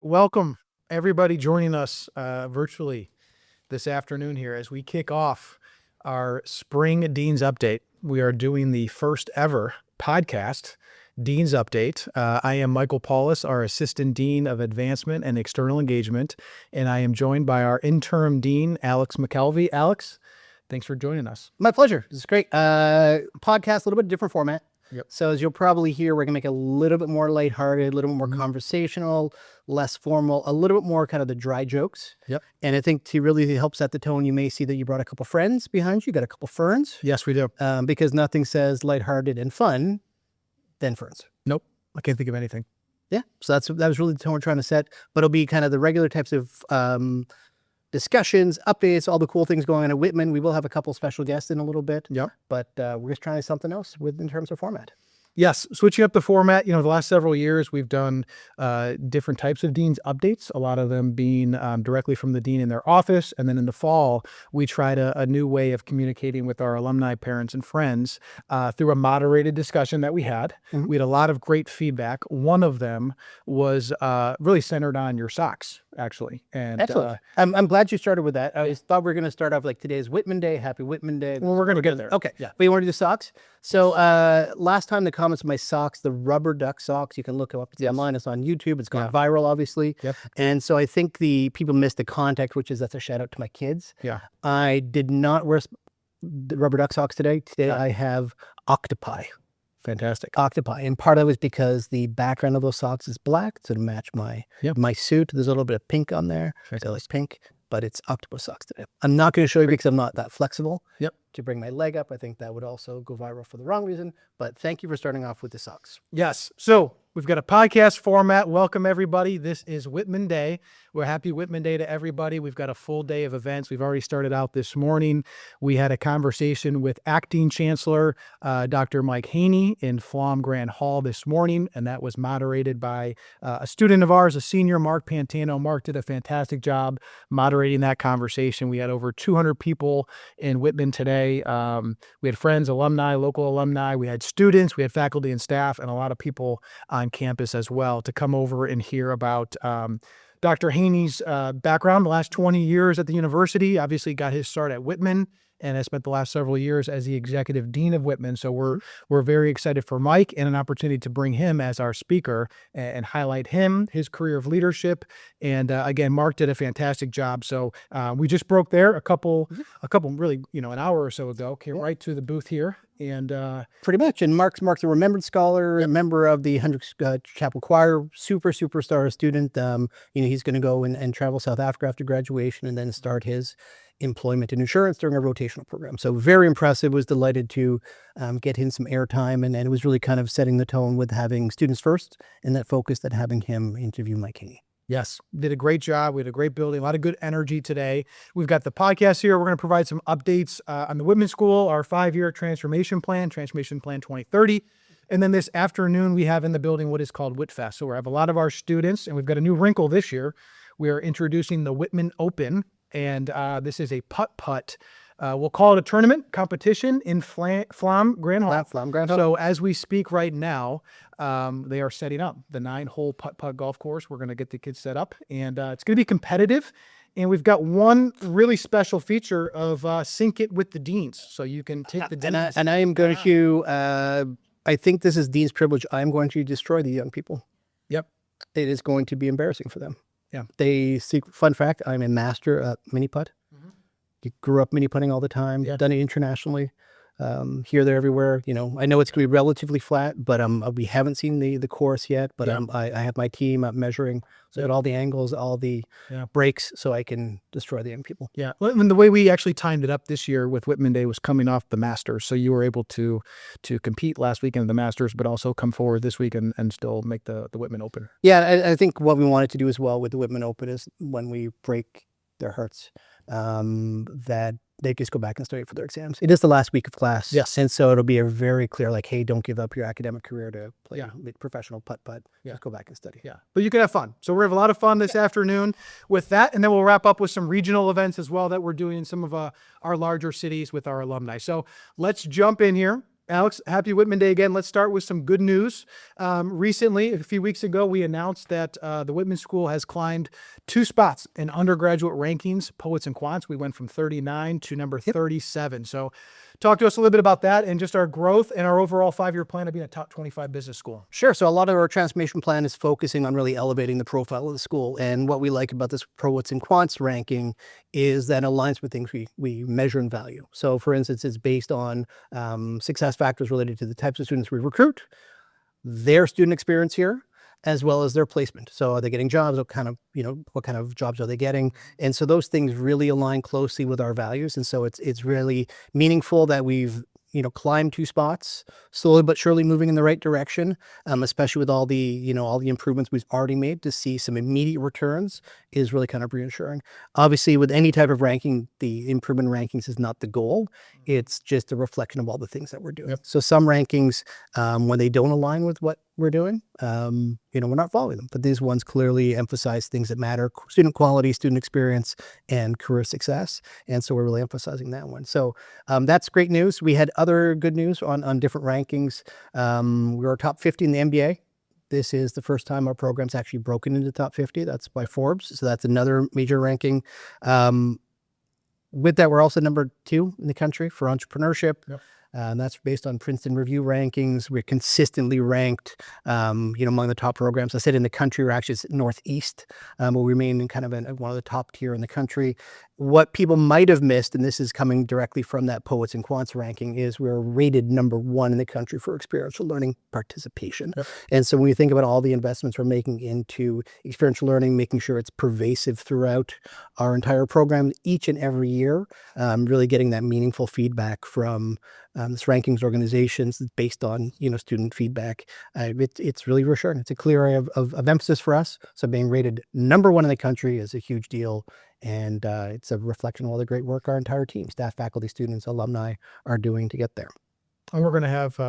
Welcome, everybody joining us virtually this afternoon here as we kick off our Spring Dean's Update. We are doing the first ever podcast, Dean's Update. I am Michael Paulus, our Assistant Dean of Advancement and External Engagement, and I am joined by our Interim Dean, Alex McKelvie. Alex, thanks for joining us. My pleasure. This is great. Podcast, a little bit different format. Yep. So as you'll probably hear, we're going to make it a little bit more lighthearted, a little bit more conversational, less formal, a little bit more kind of the dry jokes. Yep. And I think to really help set the tone, you may see that you brought a couple friends behind you. You got a couple ferns. Yes, we do. Because nothing says lighthearted and fun than ferns. Nope. I can't think of anything. Yeah. So that was really the tone we're trying to set. But it'll be kind of the regular types of discussions, updates, all the cool things going on at Whitman. We will have a couple special guests in a little bit. Yep. But we're just trying something else in terms of format. Yes, switching up the format. The last several years we've done different types of Dean's updates, a lot of them being directly from the Dean in their office. And then in the fall, we tried a new way of communicating with our alumni, parents, and friends through a moderated discussion that we had. Mm-hmm. We had a lot of great feedback. One of them was really centered on your socks, actually. And excellent. I'm glad you started with that. I thought we were going to start off like today's Whitman Day. Happy Whitman Day. Well, we're going to get there. Okay. Yeah. But you want to do socks? So last time the comments of my socks, the rubber duck socks, you can look up. It's online. It's on YouTube. It's gone viral, obviously. Yep. And so I think the people missed the context, that's a shout out to my kids. Yeah. I did not wear the rubber duck socks today. Today I have octopi. Fantastic. Octopi. And part of it was because the background of those socks is black, so to match my suit. There's a little bit of pink on there. So I like pink, but it's octopus socks today. I'm not going to show you because I'm not that flexible. Yep. To bring my leg up, I think that would also go viral for the wrong reason. But thank you for starting off with the socks. Yes. So we've got a podcast format. Welcome, everybody. This is Whitman Day. We're happy Whitman Day to everybody. We've got a full day of events. We've already started out this morning. We had a conversation with Acting Chancellor Dr. Mike Haney in Flom Grand Hall this morning, and that was moderated by a student of ours, a senior, Mark Pantano. Mark did a fantastic job moderating that conversation. We had over 200 people in Whitman today. We had friends, alumni, local alumni. We had students, we had faculty and staff, and a lot of people on campus as well to come over and hear about Dr. Haney's background, the last 20 years at the university. Obviously got his start at Whitman and has spent the last several years as the executive dean of Whitman. So we're very excited for Mike and an opportunity to bring him as our speaker and highlight him, his career of leadership. And again, Mark did a fantastic job. So we just broke there a couple really, an hour or so ago, came right to the booth here. And pretty much. And Mark's a remembered scholar, a member of the Hendricks Chapel Choir, superstar student. He's going to go and travel South Africa after graduation and then start his employment in insurance during a rotational program. So very impressive. Was delighted to get him some airtime, and it was really kind of setting the tone with having students first and that focus that having him interview Mike Haney. Yes, did a great job. We had a great building, a lot of good energy today. We've got the podcast here. We're going to provide some updates on the Whitman School, our 5-year transformation plan 2030. And then this afternoon, we have in the building what is called WhitFest. So we have a lot of our students, and we've got a new wrinkle this year. We are introducing the Whitman Open, and this is a putt-putt. We'll call it a tournament competition in Flom Grand Hall. So as we speak right now, they are setting up the 9-hole putt-putt golf course. We're going to get the kids set up, and it's going to be competitive. And we've got one really special feature of sync it with the deans. So you can take the deans. And I am going to, I think this is Dean's privilege. I'm going to destroy the young people. Yep. It is going to be embarrassing for them. Yeah. Fun fact, I'm a master at mini putt. Grew up mini putting all the time, done it internationally, here, there, everywhere. I know it's going to be relatively flat, but we haven't seen the course yet, but I have my team up measuring so at all the angles, all the breaks, so I can destroy the young people. Yeah. Well, and the way we actually timed it up this year with Whitman Day was coming off the Masters. So you were able to compete last weekend at the Masters, but also come forward this week and still make the Whitman Open. Yeah. I think what we wanted to do as well with the Whitman Open is when we break their hearts, that they just go back and study for their exams. It is the last week of class. Yes. And so it'll be a very clear, hey, don't give up your academic career to play professional putt-putt. Just go back and study. Yeah. But you can have fun. So we're having a lot of fun this afternoon with that. And then we'll wrap up with some regional events as well that we're doing in some of our larger cities with our alumni. So let's jump in here. Alex, happy Whitman Day again. Let's start with some good news. Recently, a few weeks ago, we announced that the Whitman School has climbed 2 spots in undergraduate rankings, poets and quants. We went from 39 to number 37. So talk to us a little bit about that and just our growth and our overall 5-year plan of being a top 25 business school. Sure. So a lot of our transformation plan is focusing on really elevating the profile of the school. And what we like about this poets and quants ranking is that it aligns with things we measure and value. So for instance, it's based on success factors related to the types of students we recruit, their student experience here, as well as their placement. So are they getting jobs? What kind of jobs are they getting? And so those things really align closely with our values. And so it's really meaningful that we've climbed 2 spots, slowly but surely moving in the right direction, especially with all the improvements we've already made. To see some immediate returns is really kind of reassuring. Obviously, with any type of ranking, the improvement in rankings is not the goal. It's just a reflection of all the things that we're doing. Yep. So some rankings, when they don't align with what we're doing, we're not following them. But these ones clearly emphasize things that matter: student quality, student experience, and career success. And so we're really emphasizing that one. So that's great news. We had other good news on different rankings. We were top 50 in the MBA. This is the first time our program's actually broken into top 50. That's by Forbes. So that's another major ranking. With that, we're also number 2 in the country for entrepreneurship. Yep. And that's based on Princeton Review rankings. We're consistently ranked, among the top programs. I said in the country, we're actually Northeast, but we remain in kind of one of the top tier in the country. What people might have missed, and this is coming directly from that Poets and Quants ranking, is we're rated number 1 in the country for experiential learning participation. Yep. And so when we think about all the investments we're making into experiential learning, making sure it's pervasive throughout our entire program each and every year, really getting that meaningful feedback from this rankings organizations based on student feedback. It's really reassuring. It's a clear area of emphasis for us. So being rated number 1 in the country is a huge deal, and it's a reflection of all the great work our entire team, staff, faculty, students, alumni are doing to get there. And we're going to have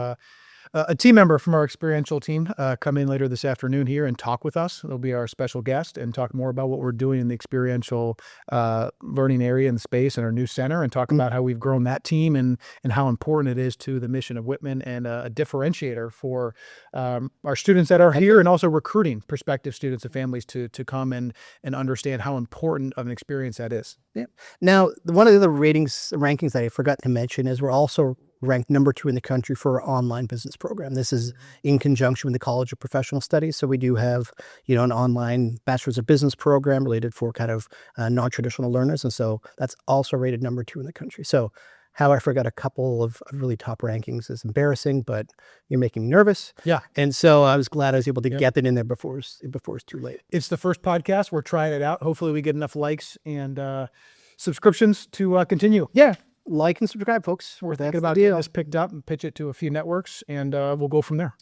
a team member from our experiential team come in later this afternoon here and talk with us. It'll be our special guest and talk more about what we're doing in the experiential learning area and space and our new center, and talk about how we've grown that team and how important it is to the mission of Whitman, and a differentiator for our students that are here, and also recruiting prospective students and families to come and understand how important of an experience that is. Yeah. Now, one of the rankings that I forgot to mention is we're also ranked number 2 in the country for our online business program. This is in conjunction with the College of Professional Studies. So we do have, an online Bachelor's of Business program related for kind of non-traditional learners. And so that's also rated number 2 in the country. So how I forgot a couple of really top rankings is embarrassing, but you're making me nervous. Yeah. And so I was glad I was able to get that in there before it's too late. It's the first podcast. We're trying it out. Hopefully we get enough likes and subscriptions to continue. Yeah. Like and subscribe, folks. We're thinking about getting this picked up and pitch it to a few networks, and we'll go from there.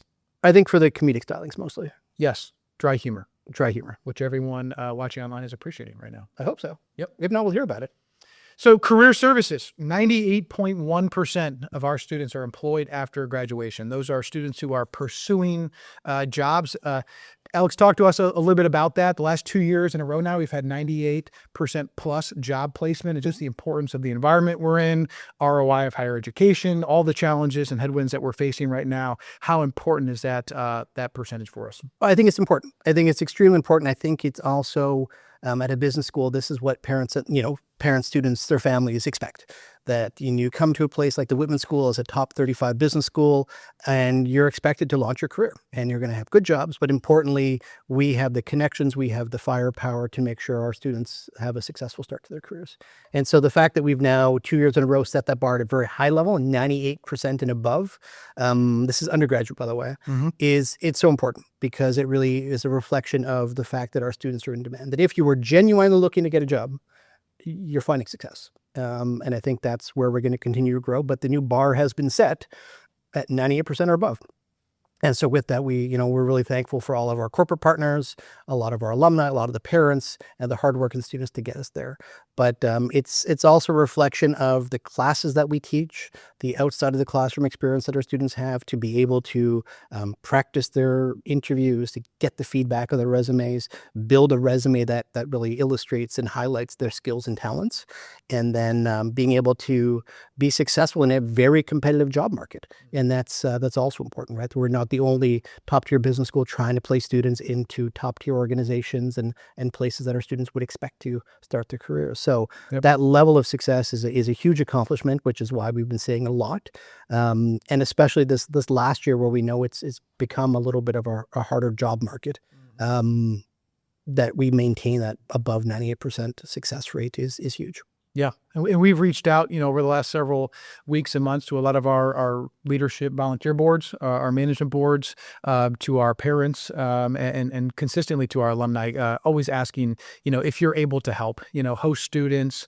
I think for the comedic stylings mostly. Yes. Dry humor, which everyone watching online is appreciating right now. I hope so. Yep. If not, we'll hear about it. So career services, 98.1% of our students are employed after graduation. Those are students who are pursuing jobs. Alex, talk to us a little bit about that. The last 2 years in a row now, we've had 98% plus job placement, and just the importance of the environment we're in, ROI of higher education, all the challenges and headwinds that we're facing right now. How important is that percentage for us? I think it's important. I think it's extremely important. I think it's also at a business school, this is what parents, students, their families expect. That you come to a place like the Whitman School as a top 35 business school, and you're expected to launch your career, and you're going to have good jobs. But importantly, we have the connections, we have the firepower to make sure our students have a successful start to their careers. And so the fact that we've now 2 years in a row set that bar at a very high level, 98% and above, this is undergraduate, by the way, it's so important, because it really is a reflection of the fact that our students are in demand. That if you were genuinely looking to get a job, you're finding success. And I think that's where we're going to continue to grow. But the new bar has been set at 98% or above. And so with that, we're really thankful for all of our corporate partners, a lot of our alumni, a lot of the parents, and the hardworking students to get us there. but it's also a reflection of the classes that we teach, the outside of the classroom experience that our students have to be able to practice their interviews, to get the feedback of their resumes, build a resume that really illustrates and highlights their skills and talents, and then being able to be successful in a very competitive job market. And that's also important, right? We're not the only top tier business school trying to place students into top tier organizations and places that our students would expect to start their careers. So that level of success is a huge accomplishment, which is why we've been seeing a lot. And especially this last year where we know it's become a little bit of a harder job market. That we maintain that above 98% success rate is huge. Yeah. And we've reached out, over the last several weeks and months to a lot of our leadership volunteer boards, our management boards, to our parents, and consistently to our alumni, always asking, if you're able to help, host students,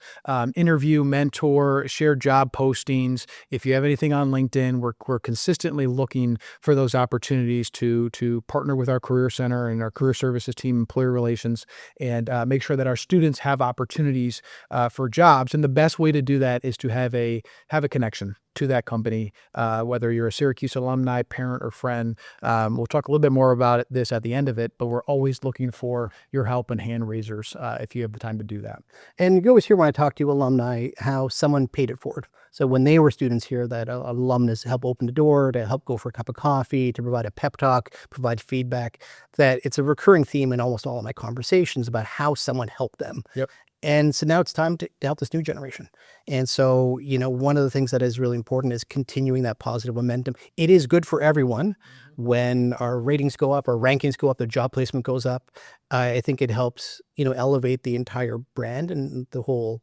interview, mentor, share job postings. If you have anything on LinkedIn, we're consistently looking for those opportunities to partner with our career center and our career services team, employer relations, and make sure that our students have opportunities for jobs. And the best way to do that is to have a connection to that company, whether you're a Syracuse alumni, parent, or friend. We'll talk a little bit more about this at the end of it, but we're always looking for your help and hand raisers if you have the time to do that. And you always hear when I talk to alumni how someone paid it forward. So when they were students here, that alumnus help open the door, to help go for a cup of coffee, to provide a pep talk, provide feedback, that it's a recurring theme in almost all of my conversations about how someone helped them. Yep. And so now it's time to help this new generation. And so, one of the things that is really important is continuing that positive momentum. It is good for everyone when our ratings go up, our rankings go up, the job placement goes up. I think it helps, elevate the entire brand and the whole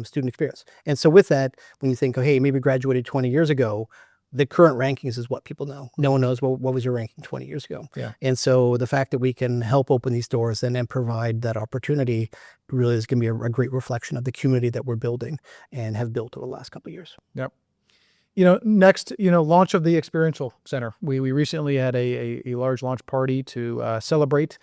student experience. And so with that, when you think, oh, hey, maybe graduated 20 years ago, the current rankings is what people know. No one knows what was your ranking 20 years ago. Yeah. And so the fact that we can help open these doors and provide that opportunity really is going to be a great reflection of the community that we're building and have built over the last couple of years. Yep. Next, launch of the Experiential Center. We recently had a large launch party to celebrate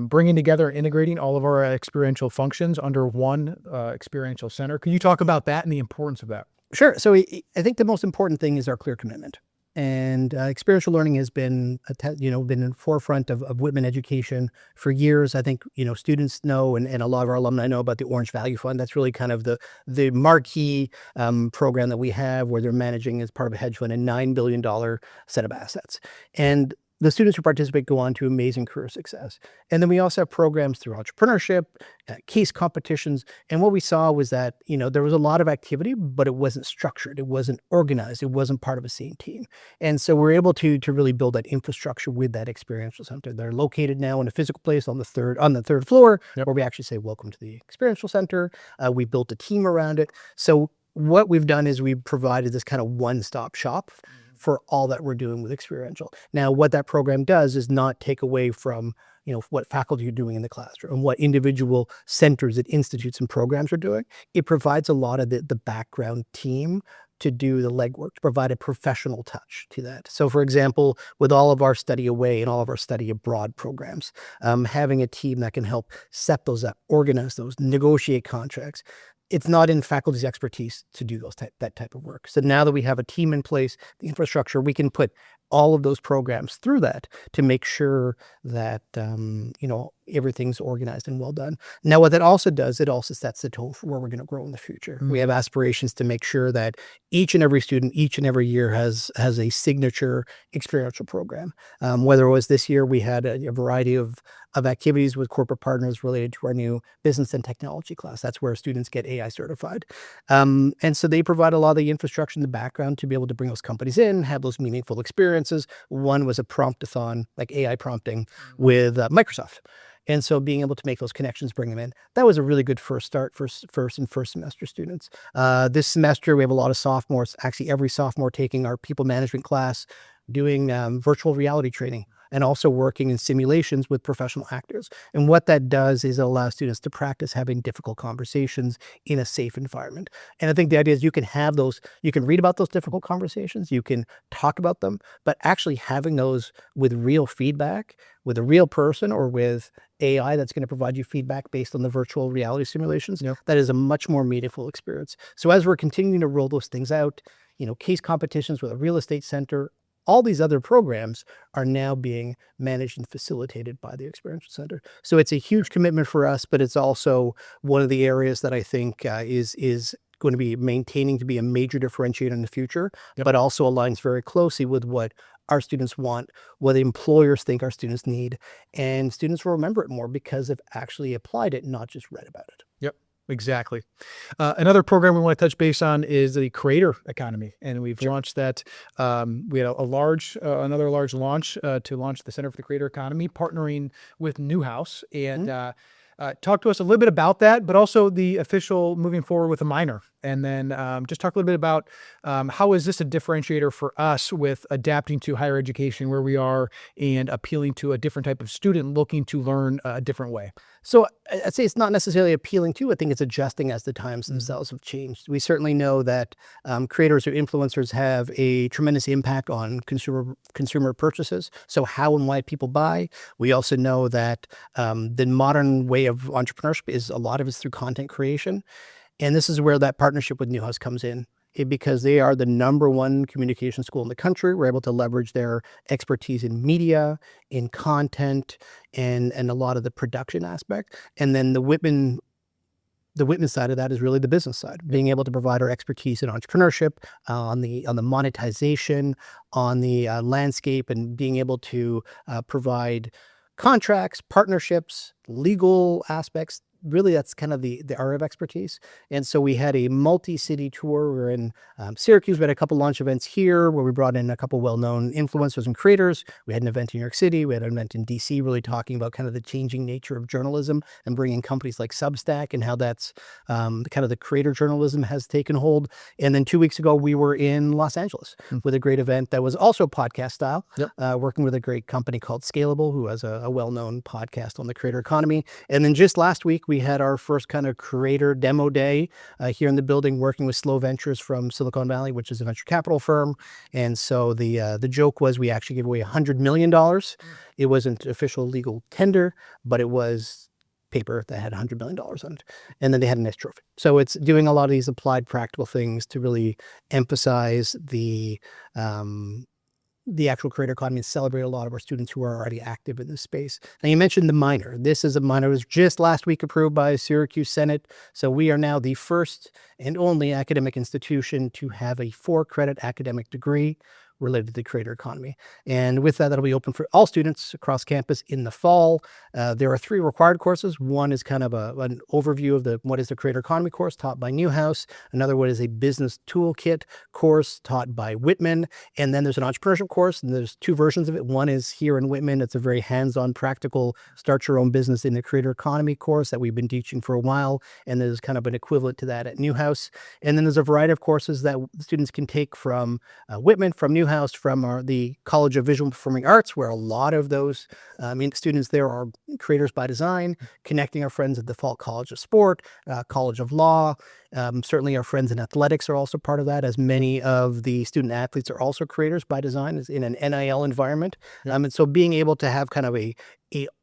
bringing together and integrating all of our experiential functions under one Experiential Center. Can you talk about that and the importance of that? Sure. So I think the most important thing is our clear commitment. And experiential learning has been, been in the forefront of Whitman education for years. I think, students know, and a lot of our alumni know about the Orange Value Fund. That's really kind of the marquee program that we have, where they're managing as part of a hedge fund a $9 billion set of assets. And the students who participate go on to amazing career success. And then we also have programs through entrepreneurship, case competitions. And what we saw was that, there was a lot of activity, but it wasn't structured. It wasn't organized. It wasn't part of a same team. And so we're able to really build that infrastructure with that experiential center. They're located now in a physical place on the third floor, where we actually say, welcome to the Experiential Center. We built a team around it. So what we've done is we've provided this kind of one-stop shop for all that we're doing with experiential. Now, what that program does is not take away from, what faculty are doing in the classroom and what individual centers and institutes and programs are doing. It provides a lot of the background team to do the legwork, to provide a professional touch to that. So for example, with all of our study away and all of our study abroad programs, having a team that can help set those up, organize those, negotiate contracts. It's not in faculty's expertise to do that type of work. So now that we have a team in place, the infrastructure, we can put all of those programs through that to make sure that, everything's organized and well done. Now, what that also does, it also sets the tone for where we're going to grow in the future. We have aspirations to make sure that each and every student, each and every year has a signature experiential program. Whether it was this year, we had a variety of activities with corporate partners related to our new business and technology class. That's where students get AI certified. And so they provide a lot of the infrastructure in the background to be able to bring those companies in, have those meaningful experiences. One was a promptathon, like AI prompting with Microsoft. And so being able to make those connections, bring them in, that was a really good first start for first semester students. This semester, we have a lot of sophomores, actually every sophomore taking our people management class, doing virtual reality training. and also working in simulations with professional actors. And what that does is it allows students to practice having difficult conversations in a safe environment. And I think the idea is you can have those, you can read about those difficult conversations, you can talk about them, but actually having those with real feedback, with a real person or with AI that's going to provide you feedback based on the virtual reality simulations, that is a much more meaningful experience. So as we're continuing to roll those things out, case competitions with a real estate center, all these other programs are now being managed and facilitated by the Experiential Center. So it's a huge commitment for us, but it's also one of the areas that I think is going to be maintaining to be a major differentiator in the future, but also aligns very closely with what our students want, what the employers think our students need, and students will remember it more because they've actually applied it, not just read about it. Yep. Exactly. Another program we want to touch base on is the creator economy, and we've launched that. We had another large launch to launch the Center for the Creator Economy, partnering with Newhouse, and talk to us a little bit about that, but also the official moving forward with a minor, and then just talk a little bit about how is this a differentiator for us with adapting to higher education where we are and appealing to a different type of student looking to learn a different way. So I'd say it's not necessarily appealing to. I think it's adjusting as the times themselves have changed. We certainly know that creators or influencers have a tremendous impact on consumer purchases. So how and why people buy. We also know that the modern way of entrepreneurship is a lot of it's through content creation. And this is where that partnership with Newhouse comes in. Because they are the #1 communication school in the country. We're able to leverage their expertise in media, in content, and a lot of the production aspect. And then the Whitman side of that is really the business side, being able to provide our expertise in entrepreneurship, on the monetization, on the landscape, and being able to provide contracts, partnerships, legal aspects. Really, that's kind of the area of expertise. And so we had a multi-city tour. We were in Syracuse. We had a couple launch events here where we brought in a couple well-known influencers and creators. We had an event in New York City. We had an event in DC, really talking about kind of the changing nature of journalism and bringing companies like Substack and how that's kind of the creator journalism has taken hold. And then 2 weeks ago, we were in Los Angeles with a great event that was also podcast style, working with a great company called Scalable, who has a well-known podcast on the creator economy. And then just last week, we had our first kind of creator demo day here in the building, working with Slow Ventures from Silicon Valley, which is a venture capital firm. And so the joke was we actually gave away $100 million. It wasn't official legal tender, but it was paper that had $100 million on it. And then they had a nice trophy. So it's doing a lot of these applied practical things to really emphasize the actual creator economy and celebrate a lot of our students who are already active in this space. Now, you mentioned the minor. This is a minor that was just last week approved by Syracuse Senate. So we are now the first and only academic institution to have a 4-credit academic degree related to the creator economy. And with that, that'll be open for all students across campus in the fall. There are 3 required courses. One is kind of an overview of what is the creator economy course taught by Newhouse. Another one is a business toolkit course taught by Whitman. And then there's an entrepreneurship course, and there's 2 versions of it. One is here in Whitman. It's a very hands-on, practical, start your own business in the creator economy course that we've been teaching for a while. And there's kind of an equivalent to that at Newhouse. And then there's a variety of courses that students can take from Whitman, from Newhouse, from the College of Visual and Performing Arts, where a lot of those students there are creators by design, connecting our friends at the Fall College of Sport, College of Law. Certainly our friends in athletics are also part of that, as many of the student athletes are also creators by design in an NIL environment. And so being able to have kind of a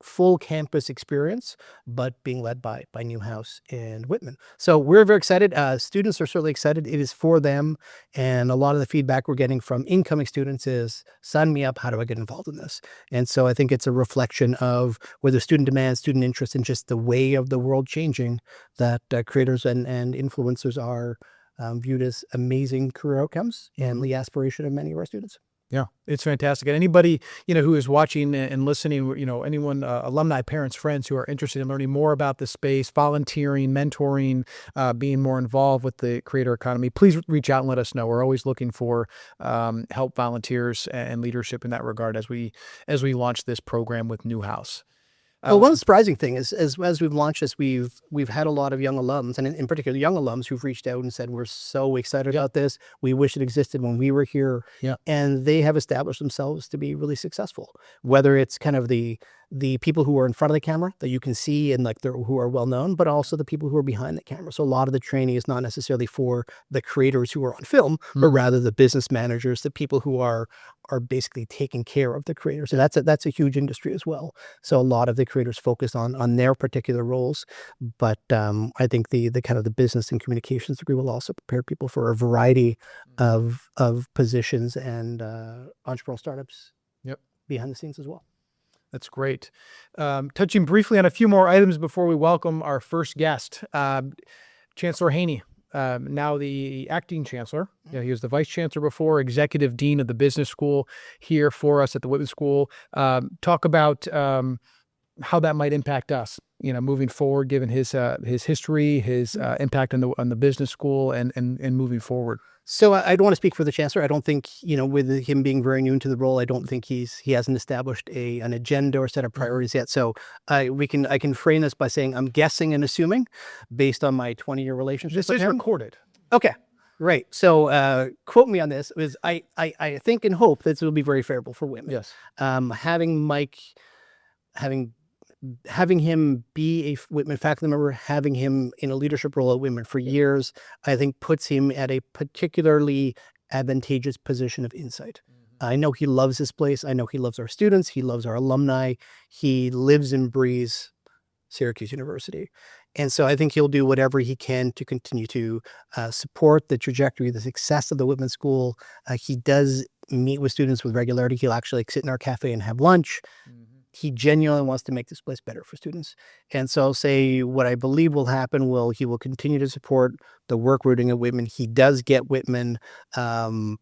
full campus experience, but being led by Newhouse and Whitman. So we're very excited. Students are certainly excited. It is for them. And a lot of the feedback we're getting from incoming students is, sign me up. How do I get involved in this? And so I think it's a reflection of whether student demand, student interest, and just the way of the world changing, that creators and influencers are viewed as amazing career outcomes and the aspiration of many of our students. Yeah, it's fantastic. And anybody, who is watching and listening, anyone, alumni, parents, friends who are interested in learning more about the space, volunteering, mentoring, being more involved with the creator economy, please reach out and let us know. We're always looking for help, volunteers, and leadership in that regard as we launch this program with Newhouse. Well, one surprising thing is, as we've launched this, we've had a lot of young alums, and in particular young alums, who've reached out and said, "We're so excited about this. We wish it existed when we were here." Yeah. And they have established themselves to be really successful. Whether it's kind of the people who are in front of the camera that you can see and like who are well known, but also the people who are behind the camera. So a lot of the training is not necessarily for the creators who are on film, but rather the business managers, the people who are basically taking care of the creators. And that's a huge industry as well. So a lot of the creators focus on their particular roles. But I think the kind of the business and communications degree will also prepare people for a variety of positions and entrepreneurial startups behind the scenes as well. That's great. Touching briefly on a few more items before we welcome our first guest, Chancellor Haney, now the acting chancellor. He was the vice chancellor before, executive dean of the business school here for us at the Whitman School. Talk about how that might impact us, moving forward, given his history, his impact on the business school, and moving forward. So I don't want to speak for the chancellor. I don't think, with him being very new into the role, I don't think he hasn't established an agenda or set of priorities yet. So I can frame this by saying I'm guessing and assuming based on my 20-year relationship. This is recorded. Okay. Right. So quote me on this. I think and hope this will be very favorable for women. Yes. Having Mike, having him be a Whitman faculty member, having him in a leadership role at Whitman for years, I think puts him at a particularly advantageous position of insight. I know he loves this place. I know he loves our students. He loves our alumni. He lives and breathes Syracuse University. And so I think he'll do whatever he can to continue to support the trajectory, the success of the Whitman School. He does meet with students with regularity. He'll actually sit in our cafe and have lunch. He genuinely wants to make this place better for students. And so I'll say what I believe will happen he will continue to support the work we're doing at Whitman. He does get Whitman, and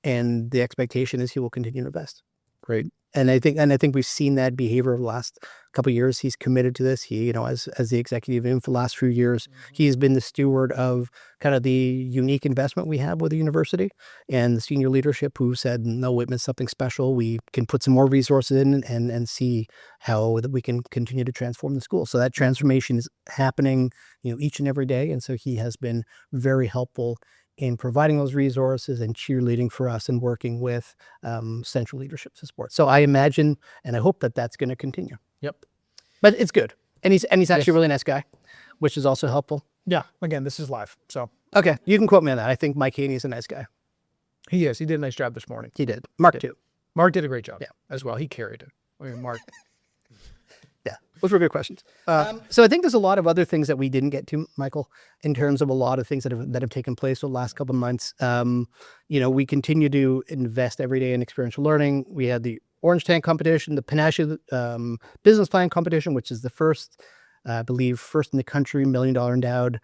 the expectation is he will continue to invest. Great. And I think we've seen that behavior over the last couple of years. He's committed to this. He, as the executive for the last few years, he's been the steward of kind of the unique investment we have with the university and the senior leadership who said, no, Whitman's something special. We can put some more resources in and see how that we can continue to transform the school. So that transformation is happening, each and every day. And so he has been very helpful in providing those resources and cheerleading for us and working with central leadership support. So I imagine and I hope that that's going to continue. Yep. But it's good. And he's actually a really nice guy, which is also helpful. Yeah. Again, this is live. So. Okay. You can quote me on that. I think Mike Haney is a nice guy. He is. He did a nice job this morning. He did. Mark too. Mark did a great job as well. He carried it. I mean, Mark. Yeah, those were good questions. So I think there's a lot of other things that we didn't get to, Michael, in terms of a lot of things that have taken place over the last couple of months. We continue to invest every day in experiential learning. We had the Orange Tank competition, the Panache business plan competition, which is the first, I believe, first in the country, $1 million endowed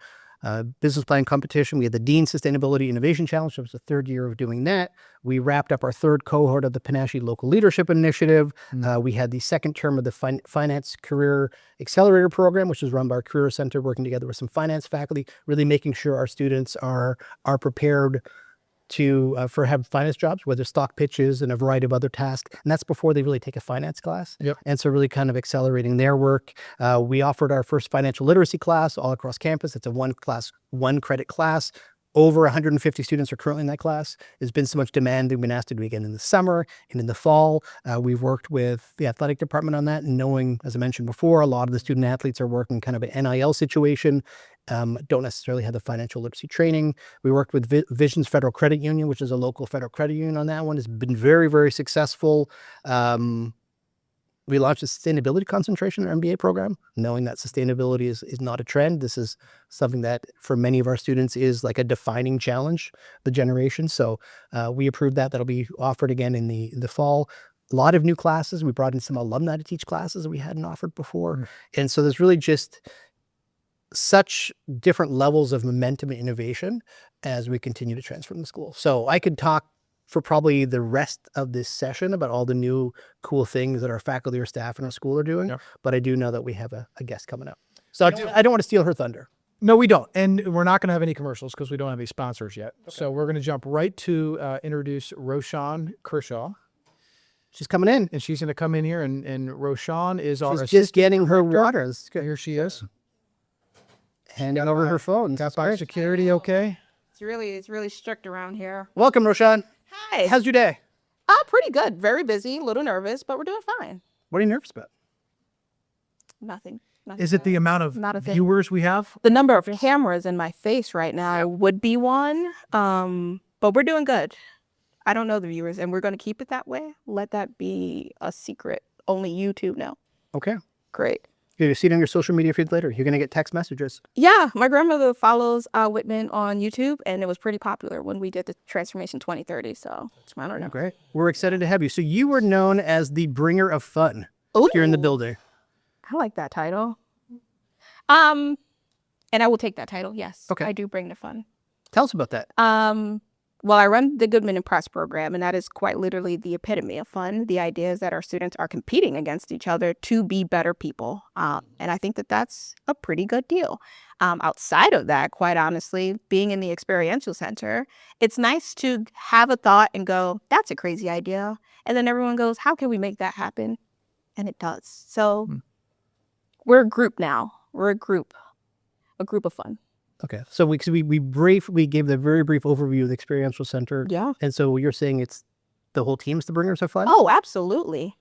business plan competition. We had the Dean Sustainability Innovation Challenge. It was the third year of doing that. We wrapped up our third cohort of the Panache Local Leadership Initiative. We had the second term of the Finance Career Accelerator Program, which is run by our Career Center, working together with some finance faculty, really making sure our students are prepared to have finance jobs, whether stock pitches and a variety of other tasks. And that's before they really take a finance class. Yep. And so really kind of accelerating their work. We offered our first financial literacy class all across campus. It's a one credit class. Over 150 students are currently in that class. There's been so much demand that we've been asked to do again in the summer and in the fall. We've worked with the athletic department on that, and knowing, as I mentioned before, a lot of the student athletes are working kind of an NIL situation, don't necessarily have the financial literacy training. We worked with Visions Federal Credit Union, which is a local federal credit union on that one. It's been very, very successful. We launched a sustainability concentration in our MBA program, knowing that sustainability is not a trend. This is something that for many of our students is like a defining challenge, the generation. So we approved that. That'll be offered again in the fall. A lot of new classes. We brought in some alumni to teach classes that we hadn't offered before. And so there's really just such different levels of momentum and innovation as we continue to transform the school. So I could talk for probably the rest of this session about all the new cool things that our faculty or staff in our school are doing. Yep. But I do know that we have a guest coming up. So I don't want to steal her thunder. No, we don't. And we're not going to have any commercials because we don't have any sponsors yet. Okay. So we're going to jump right to introduce Roshawn Kershaw. She's coming in. and she's going to come in here. And Roshawn is our She's just getting her water. Here she is. Handing over her phone. Got by security, okay? It's really strict around here. Welcome, Roshawn. Hi. How's your day? Pretty good. Very busy, a little nervous, but we're doing fine. What are you nervous about? Nothing. Is it the amount of Not a thing. viewers we have? The number of cameras in my face right now would be one. But we're doing good. I don't know the viewers, and we're going to keep it that way. Let that be a secret. Only YouTube know. Okay. Great. You're going to see it on your social media feed later. You're going to get text messages. Yeah, my grandmother follows Whitman on YouTube, and it was pretty popular when we did the Transformation 2030. So I don't know. Great. We're excited to have you. So you were known as the bringer of fun here in the building. I like that title. And I will take that title. Yes. Okay. I do bring the fun. Tell us about that. Well, I run the Goodman and Press program, and that is quite literally the epitome of fun. The idea is that our students are competing against each other to be better people. And I think that that's a pretty good deal. Outside of that, quite honestly, being in the experiential center, it's nice to have a thought and go, that's a crazy idea. And then everyone goes, how can we make that happen? And it does. So we're a group now. We're a group of fun. Okay. So we gave the very brief overview of the experiential center. Yeah. And so you're saying it's the whole team's the bringers of fun? Oh, absolutely.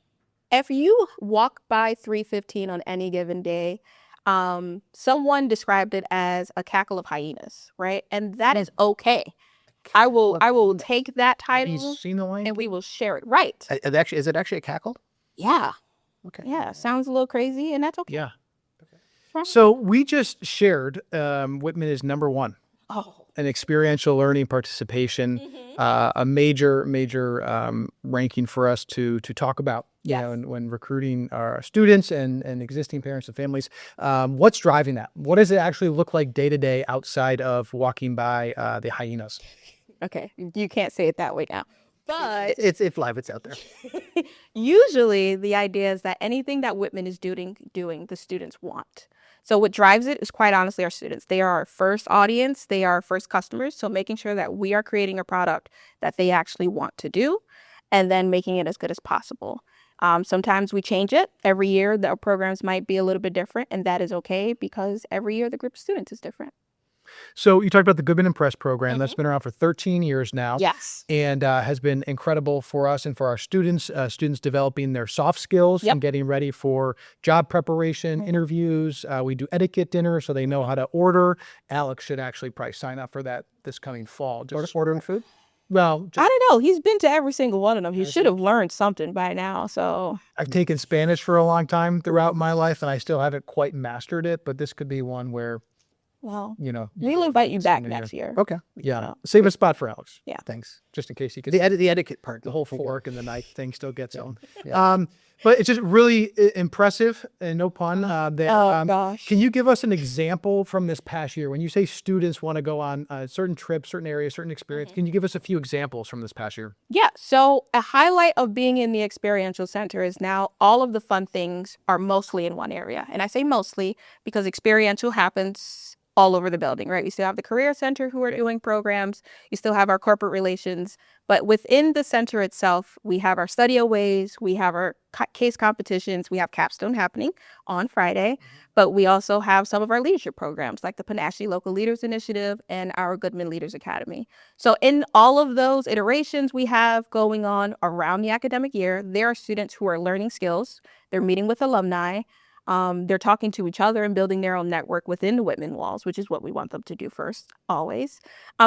If you walk by 315 on any given day, someone described it as a cackle of hyenas, right? And that is okay. I will take that Have you title seen the line? and we will share it. Right. Is it actually a cackle? Yeah. Okay. Yeah. Sounds a little crazy, and that's okay. Yeah. Fine. So we just shared Whitman is #1 Oh. in experiential learning participation, a major ranking for us to talk about. Yes. You know, when recruiting our students and existing parents and families. What's driving that? What does it actually look like day to day outside of walking by the hyenas? Okay. You can't say it that way now. But It's live. It's out there. usually the idea is that anything that Whitman is doing, the students want. So what drives it is quite honestly our students. They are our first audience. They are our first customers. So making sure that we are creating a product that they actually want to do and then making it as good as possible. Sometimes we change it. Every year the programs might be a little bit different, and that is okay because every year the group of students is different. So you talked about the Goodman and Press program. That's been around for 13 years now. Yes. And has been incredible for us and for our students, students developing their soft skills and getting ready for job preparation, interviews. We do etiquette dinner so they know how to order. Alex should actually probably sign up for that this coming fall. Ordering food? Well, I don't know. He's been to every single one of them. He should have learned something by now. So I've taken Spanish for a long time throughout my life, and I still haven't quite mastered it. But this could be one where, well, you know. we'll invite you back Yeah. next year. Okay. Yeah. Save a spot for Alex. Yeah. Thanks. Just in case he could. The etiquette part. The whole fork and the knife thing still gets on. Yeah. But it's just really impressive, and no pun. Gosh. Can you give us an example from this past year? When you say students want to go on certain trips, certain areas, certain experience, can you give us a few examples from this past year? Yeah. So a highlight of being in the experiential center is now all of the fun things are mostly in one area. And I say mostly because experiential happens all over the building, right? You still have the career center who are doing programs. You still have our corporate relations. But within the center itself, we have our study aways, we have our case competitions, we have capstone happening on Friday, but we also have some of our leadership programs like the Panache Local Leaders Initiative and our Goodman Leaders Academy. So in all of those iterations we have going on around the academic year, there are students who are learning skills. They're meeting with alumni. They're talking to each other and building their own network within the Whitman walls, which is what we want them to do first, always.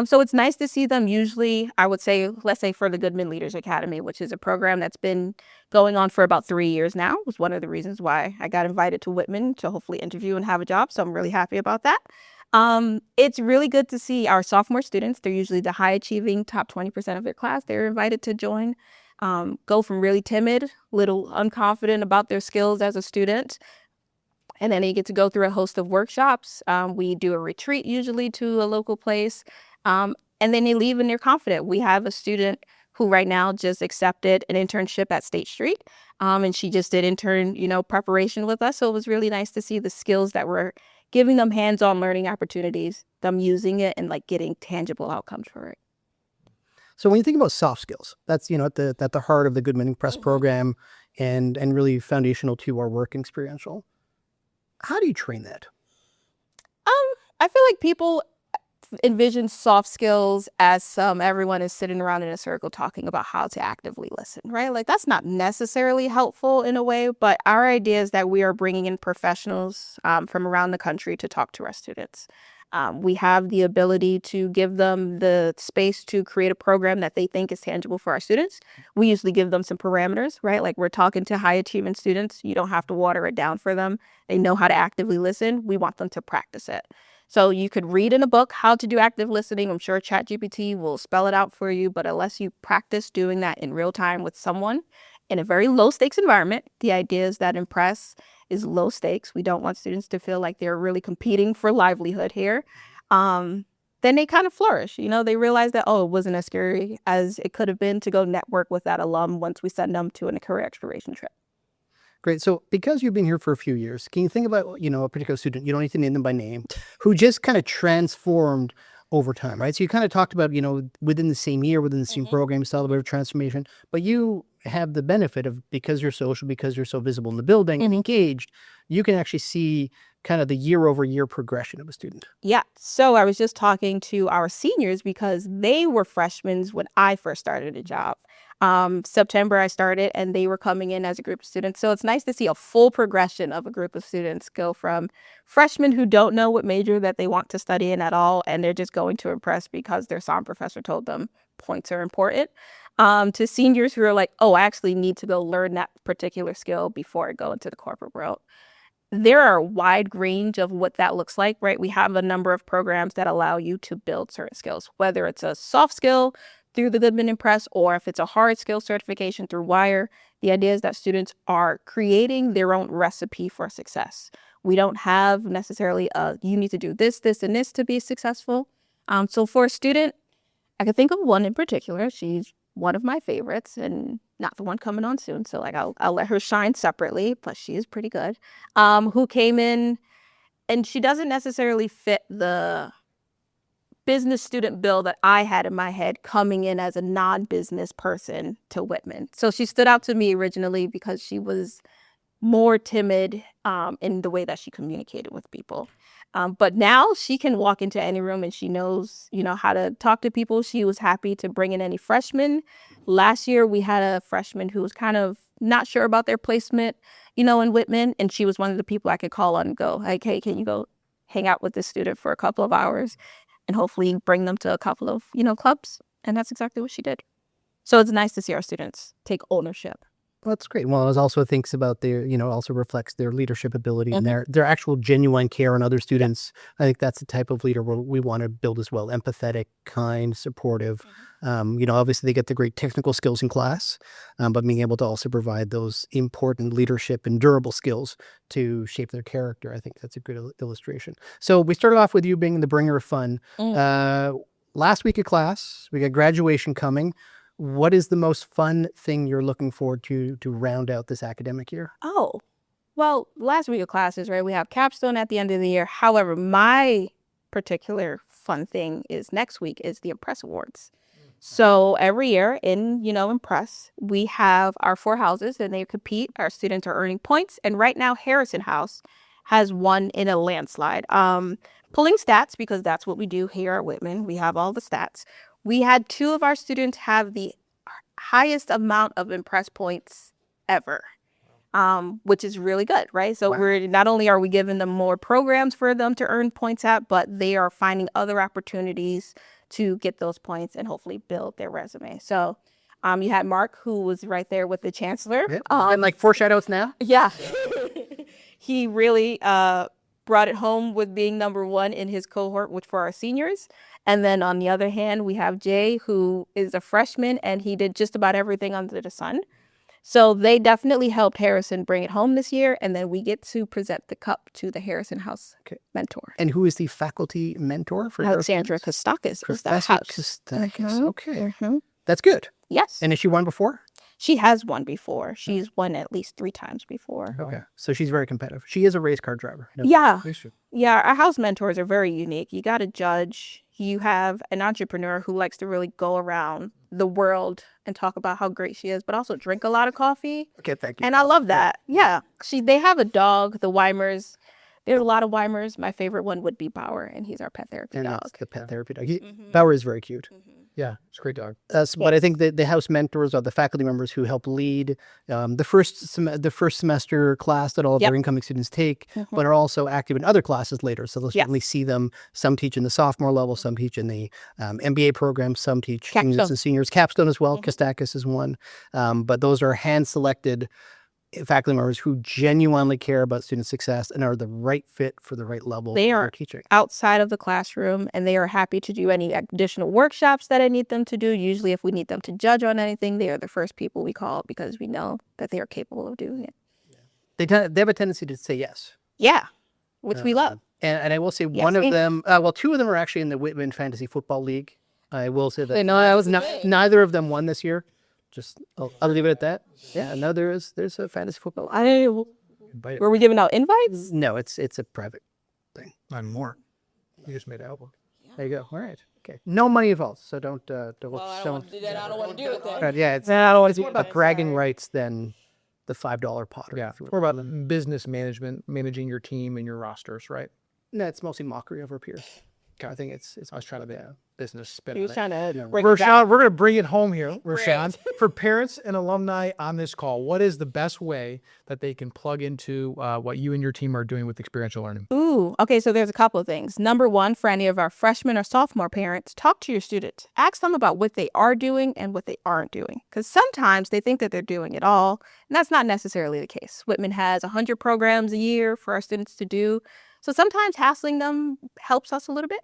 So it's nice to see them usually, I would say, let's say for the Goodman Leaders Academy, which is a program that's been going on for about 3 years now. It was one of the reasons why I got invited to Whitman to hopefully interview and have a job. So I'm really happy about that. It's really good to see our sophomore students. They're usually the high achieving top 20% of their class. They're invited to join. Go from really timid, little unconfident about their skills as a student. And then you get to go through a host of workshops. We do a retreat usually to a local place. And then they leave and they're confident. We have a student who right now just accepted an internship at State Street. And she just did intern, preparation with us. So it was really nice to see the skills that we're giving them hands-on learning opportunities, them using it and like getting tangible outcomes for it. So when you think about soft skills, that's, at the heart of the Goodman Press program and really foundational to our work experiential. How do you train that? I feel like people envision soft skills as everyone is sitting around in a circle talking about how to actively listen, right? Like that's not necessarily helpful in a way, but our idea is that we are bringing in professionals from around the country to talk to our students. We have the ability to give them the space to create a program that they think is tangible for our students. We usually give them some parameters, right? Like we're talking to high achieving students. You don't have to water it down for them. They know how to actively listen. We want them to practice it. So you could read in a book how to do active listening. I'm sure ChatGPT will spell it out for you, but unless you practice doing that in real time with someone in a very low stakes environment, the idea is that Impress is low stakes. We don't want students to feel like they're really competing for livelihood here. Then they kind of flourish. They realize that, it wasn't as scary as it could have been to go network with that alum once we send them to a career exploration trip. Great. So because you've been here for a few years, can you think about, a particular student, you don't need to name them by name, who just kind of transformed over time, right? So you kind of talked about, within the same year, within the same program, saw a bit of transformation, but you have the benefit of, because you're social, because you're so visible in the building and engaged, you can actually see kind of the year over year progression of a student. Yeah. So I was just talking to our seniors because they were freshmen when I first started a job. September I started and they were coming in as a group of students. So it's nice to see a full progression of a group of students go from freshmen who don't know what major that they want to study in at all, and they're just going to Impress because their SOM professor told them points are important, to seniors who are like, I actually need to go learn that particular skill before I go into the corporate world. There are a wide range of what that looks like, right? We have a number of programs that allow you to build certain skills, whether it's a soft skill through the Goodman Impress, or if it's a hard skill certification through WIRE. The idea is that students are creating their own recipe for success. We don't have necessarily you need to do this, this, and this to be successful. So for a student, I can think of one in particular. She's one of my favorites and not the one coming on soon. So I'll let her shine separately, but she is pretty good. Who came in, and she doesn't necessarily fit the business student bill that I had in my head coming in as a non-business person to Whitman. So she stood out to me originally because she was more timid in the way that she communicated with people. But now she can walk into any room and she knows, how to talk to people. She was happy to bring in any freshmen. Last year, we had a freshman who was kind of not sure about their placement, in Whitman. And she was one of the people I could call on and go, like, hey, can you go hang out with this student for a couple of hours and hopefully bring them to a couple of, clubs? And that's exactly what she did. So it's nice to see our students take ownership. Well, that's great. Well, it also thinks about their, also reflects their leadership ability and their actual genuine care on other students. I think that's the type of leader we want to build as well. Empathetic, kind, supportive. Obviously they get the great technical skills in class, but being able to also provide those important leadership and durable skills to shape their character. I think that's a good illustration. So we started off with you being the bringer of fun. Last week of class, we got graduation coming. What is the most fun thing you're looking forward to round out this academic year? Oh, well, last week of classes, right? We have capstone at the end of the year. However, my particular fun thing is next week is the Impress Awards. So every year in, Impress, we have our 4 houses and they compete. Our students are earning points. And right now, Harrison House has won in a landslide. Pulling stats, because that's what we do here at Whitman. We have all the stats. We had 2 of our students have the highest amount of Impress points ever, which is really good, right? So we're not only are we giving them more programs for them to earn points at, but they are finding other opportunities to get those points and hopefully build their resume. So you had Mark, who was right there with the chancellor. Yep. And like foreshadows now? Yeah. He really brought it home with being number 1 in his cohort, which for our seniors. And then on the other hand, we have Jay, who is a freshman, and he did just about everything under the sun. So they definitely helped Harrison bring it home this year. And then we get to present the cup to the Harrison House mentor. And who is the faculty mentor for Alexandra Kostakis is the Professor house. Kostakis. Okay. That's good. Yes. And has she won before? She has won before. She's won at least 3 times before. Okay. So she's very competitive. She is a race car driver. No- Yeah. They should. Yeah, our house mentors are very unique. You got to judge. You have an entrepreneur who likes to really go around the world and talk about how great she is, but also drink a lot of coffee. Okay, thank you. And I love that. Yeah. They have a dog, the Weimers. There's a lot of Weimers. My favorite one would be Bauer, and he's our pet therapy And dog. that's the pet therapy dog. Mhm. Bauer is very cute. Yeah, it's a great dog. But I think the house mentors are the faculty members who help lead the first semester class that all of Yep. their incoming students take, Mhm. but are also active in other classes later. So they'll Yes. certainly see them. Some teach in the sophomore level, some teach in the MBA program, some teach juniors Capstone. and seniors. Capstone as well. Mhm. Kostakis is one. But those are hand-selected faculty members who genuinely care about student success and are the right fit for the right level They they're are teaching. outside of the classroom, and they are happy to do any additional workshops that I need them to do. Usually, if we need them to judge on anything, they are the first people we call because we know that they are capable of doing it. They have a tendency to say yes. Yeah, which we love. And I will say Yes, one of and- them, two of them are actually in the Whitman Fantasy Football League. I will say that. They know I that's was great. neither of them won this year. Just I'll leave it at that. Yeah, no, there's a fantasy football. Invite it. Were we giving out invites? No, it's a private thing. Not more. You just made an album. There you go. All right. Okay. No money involved, so don't. do that. I don't want to do it then. Yeah, it's I don't want more about bragging rights than the $5 pot. Yeah, it's more about business management, managing your team and your rosters, right? No, it's mostly mockery of our peers. I think it's. I was trying to make business spin He on was it. trying to Yeah. break it down. Roshawn, we're going to bring it home here, Roshawn. For parents and alumni on this call, what is the best way that they can plug into what you and your team are doing with experiential learning? Ooh, okay, so there's a couple of things. Number one, for any of our freshman or sophomore parents, talk to your students. Ask them about what they are doing and what they aren't doing. Because sometimes they think that they're doing it all, and that's not necessarily the case. Whitman has 100 programs a year for our students to do. So sometimes hassling them helps us a little bit.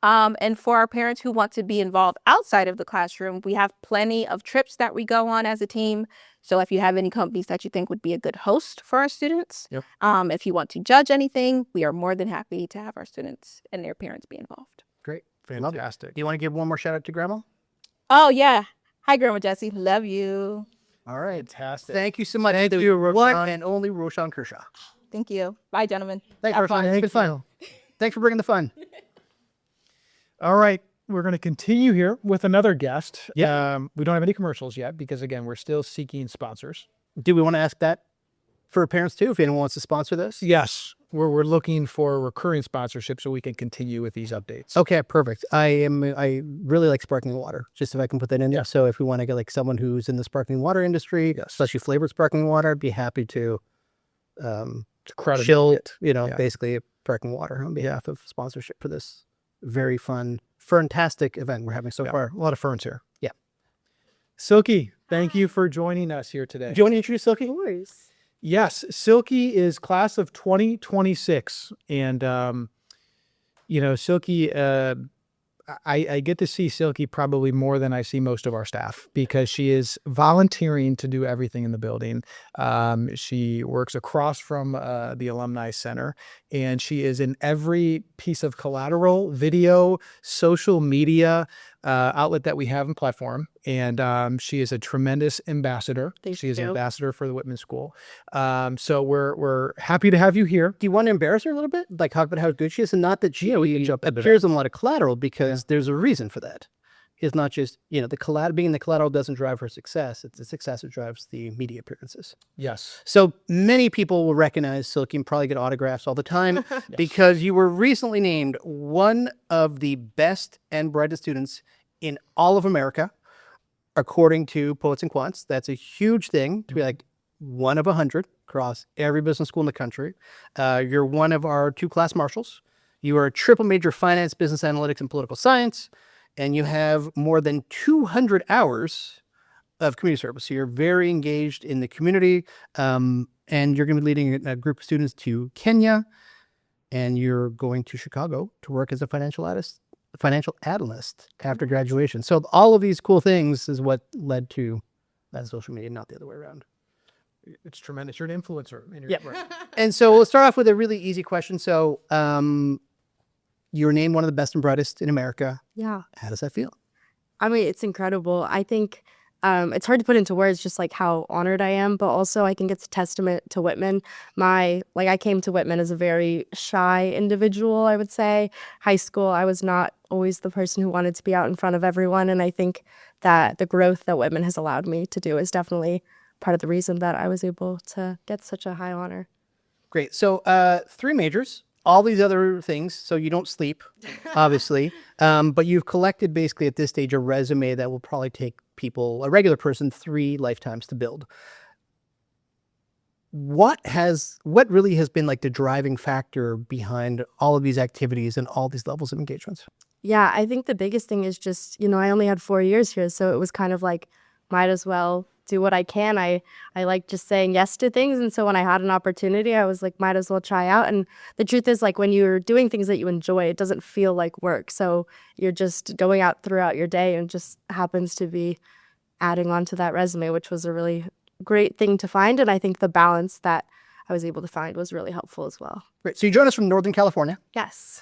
And for our parents who want to be involved outside of the classroom, we have plenty of trips that we go on as a team. So if you have any companies that you think would be a good host for our students, Yep. if you want to judge anything, we are more than happy to have our students and their parents be involved. Great. Love it. Fantastic. Do you want to give one more shout out to Grandma? Oh, yeah. Hi, Grandma Jessie. Love you. All right. Fantastic. Thank you so much. Thank The you, one Roshawn. and only Roshawn Kershaw. Thank you. Bye, gentlemen. Thanks, Have Roshawn. fun. It's been fun. Thanks for bringing the fun. All right. We're going to continue here with another guest. Yeah. We don't have any commercials yet because, again, we're still seeking sponsors. Do we want to ask that for parents too, if anyone wants to sponsor this? Yes. We're looking for recurring sponsorship so we can continue with these updates. Okay, perfect. I really like sparkling water, just if I can put that in there. Yeah. So if we want to get like someone who's in the sparkling water industry, Yes. especially flavored sparkling water, I'd be happy to It's a crowded shill, market. basically basically sparkling water on behalf of sponsorship for this very fun, fantastic event we're having so Yeah, far. a lot of ferns here. Yeah. Silke, thank you for joining us here today. Do you want to introduce Silke? Yes, Silke is class of 2026. And, Silke, I get to see Silke probably more than I see most of our staff because she is volunteering to do everything in the building. She works across from the Alumni Center, and she is in every piece of collateral, video, social media outlet that we have in platform. And she is a tremendous ambassador. Thank She is an you. ambassador for the Whitman School. So we're happy to have you here. Do you want to embarrass her a little bit? Like talk about how good she is, and not that she we can jump into that. appears in a lot of collateral, because there's a reason for that. It's not just, the collateral, being the collateral doesn't drive her success. It's the success that drives the media appearances. Yes. So many people will recognize Silke and probably get autographs all the time because you were recently named one of the best and brightest students in all of America, according to Poets and Quants. That's a huge thing to be like one of 100 across every business school in the country. You're one of our 2 class marshals. You are a triple major finance, business analytics, and political science. And you have more than 200 hours of community service. So you're very engaged in the community, and you're going to be leading a group of students to Kenya, and you're going to Chicago to work as a financial analyst after graduation. So all of these cool things is what led to that social media, not the other way around. It's tremendous. You're an influencer. And you're, Yeah. right. And so we'll start off with a really easy question. So you were named one of the best and brightest in America. Yeah. How does that feel? I mean, it's incredible. I think It's hard to put into words just like how honored I am, but also I think it's a testament to Whitman. I came to Whitman as a very shy individual, I would say. High school, I was not always the person who wanted to be out in front of everyone, and I think that the growth that Whitman has allowed me to do is definitely part of the reason that I was able to get such a high honor. Great. So 3 majors, all these other things. So you don't sleep, obviously. But you've collected basically at this stage a resume that will probably take people, a regular person, 3 lifetimes to build. What really has been like the driving factor behind all of these activities and all these levels of engagements? Yeah, I think the biggest thing is just, I only had 4 years here, so it was kind of like, might as well do what I can. I like just saying yes to things, and so when I had an opportunity, I was like, might as well try out. And the truth is, like, when you're doing things that you enjoy, it doesn't feel like work. So you're just going out throughout your day, and just happens to be adding on to that resume, which was a really great thing to find. And I think the balance that I was able to find was really helpful as well. Great. So you joined us from Northern California. Yes.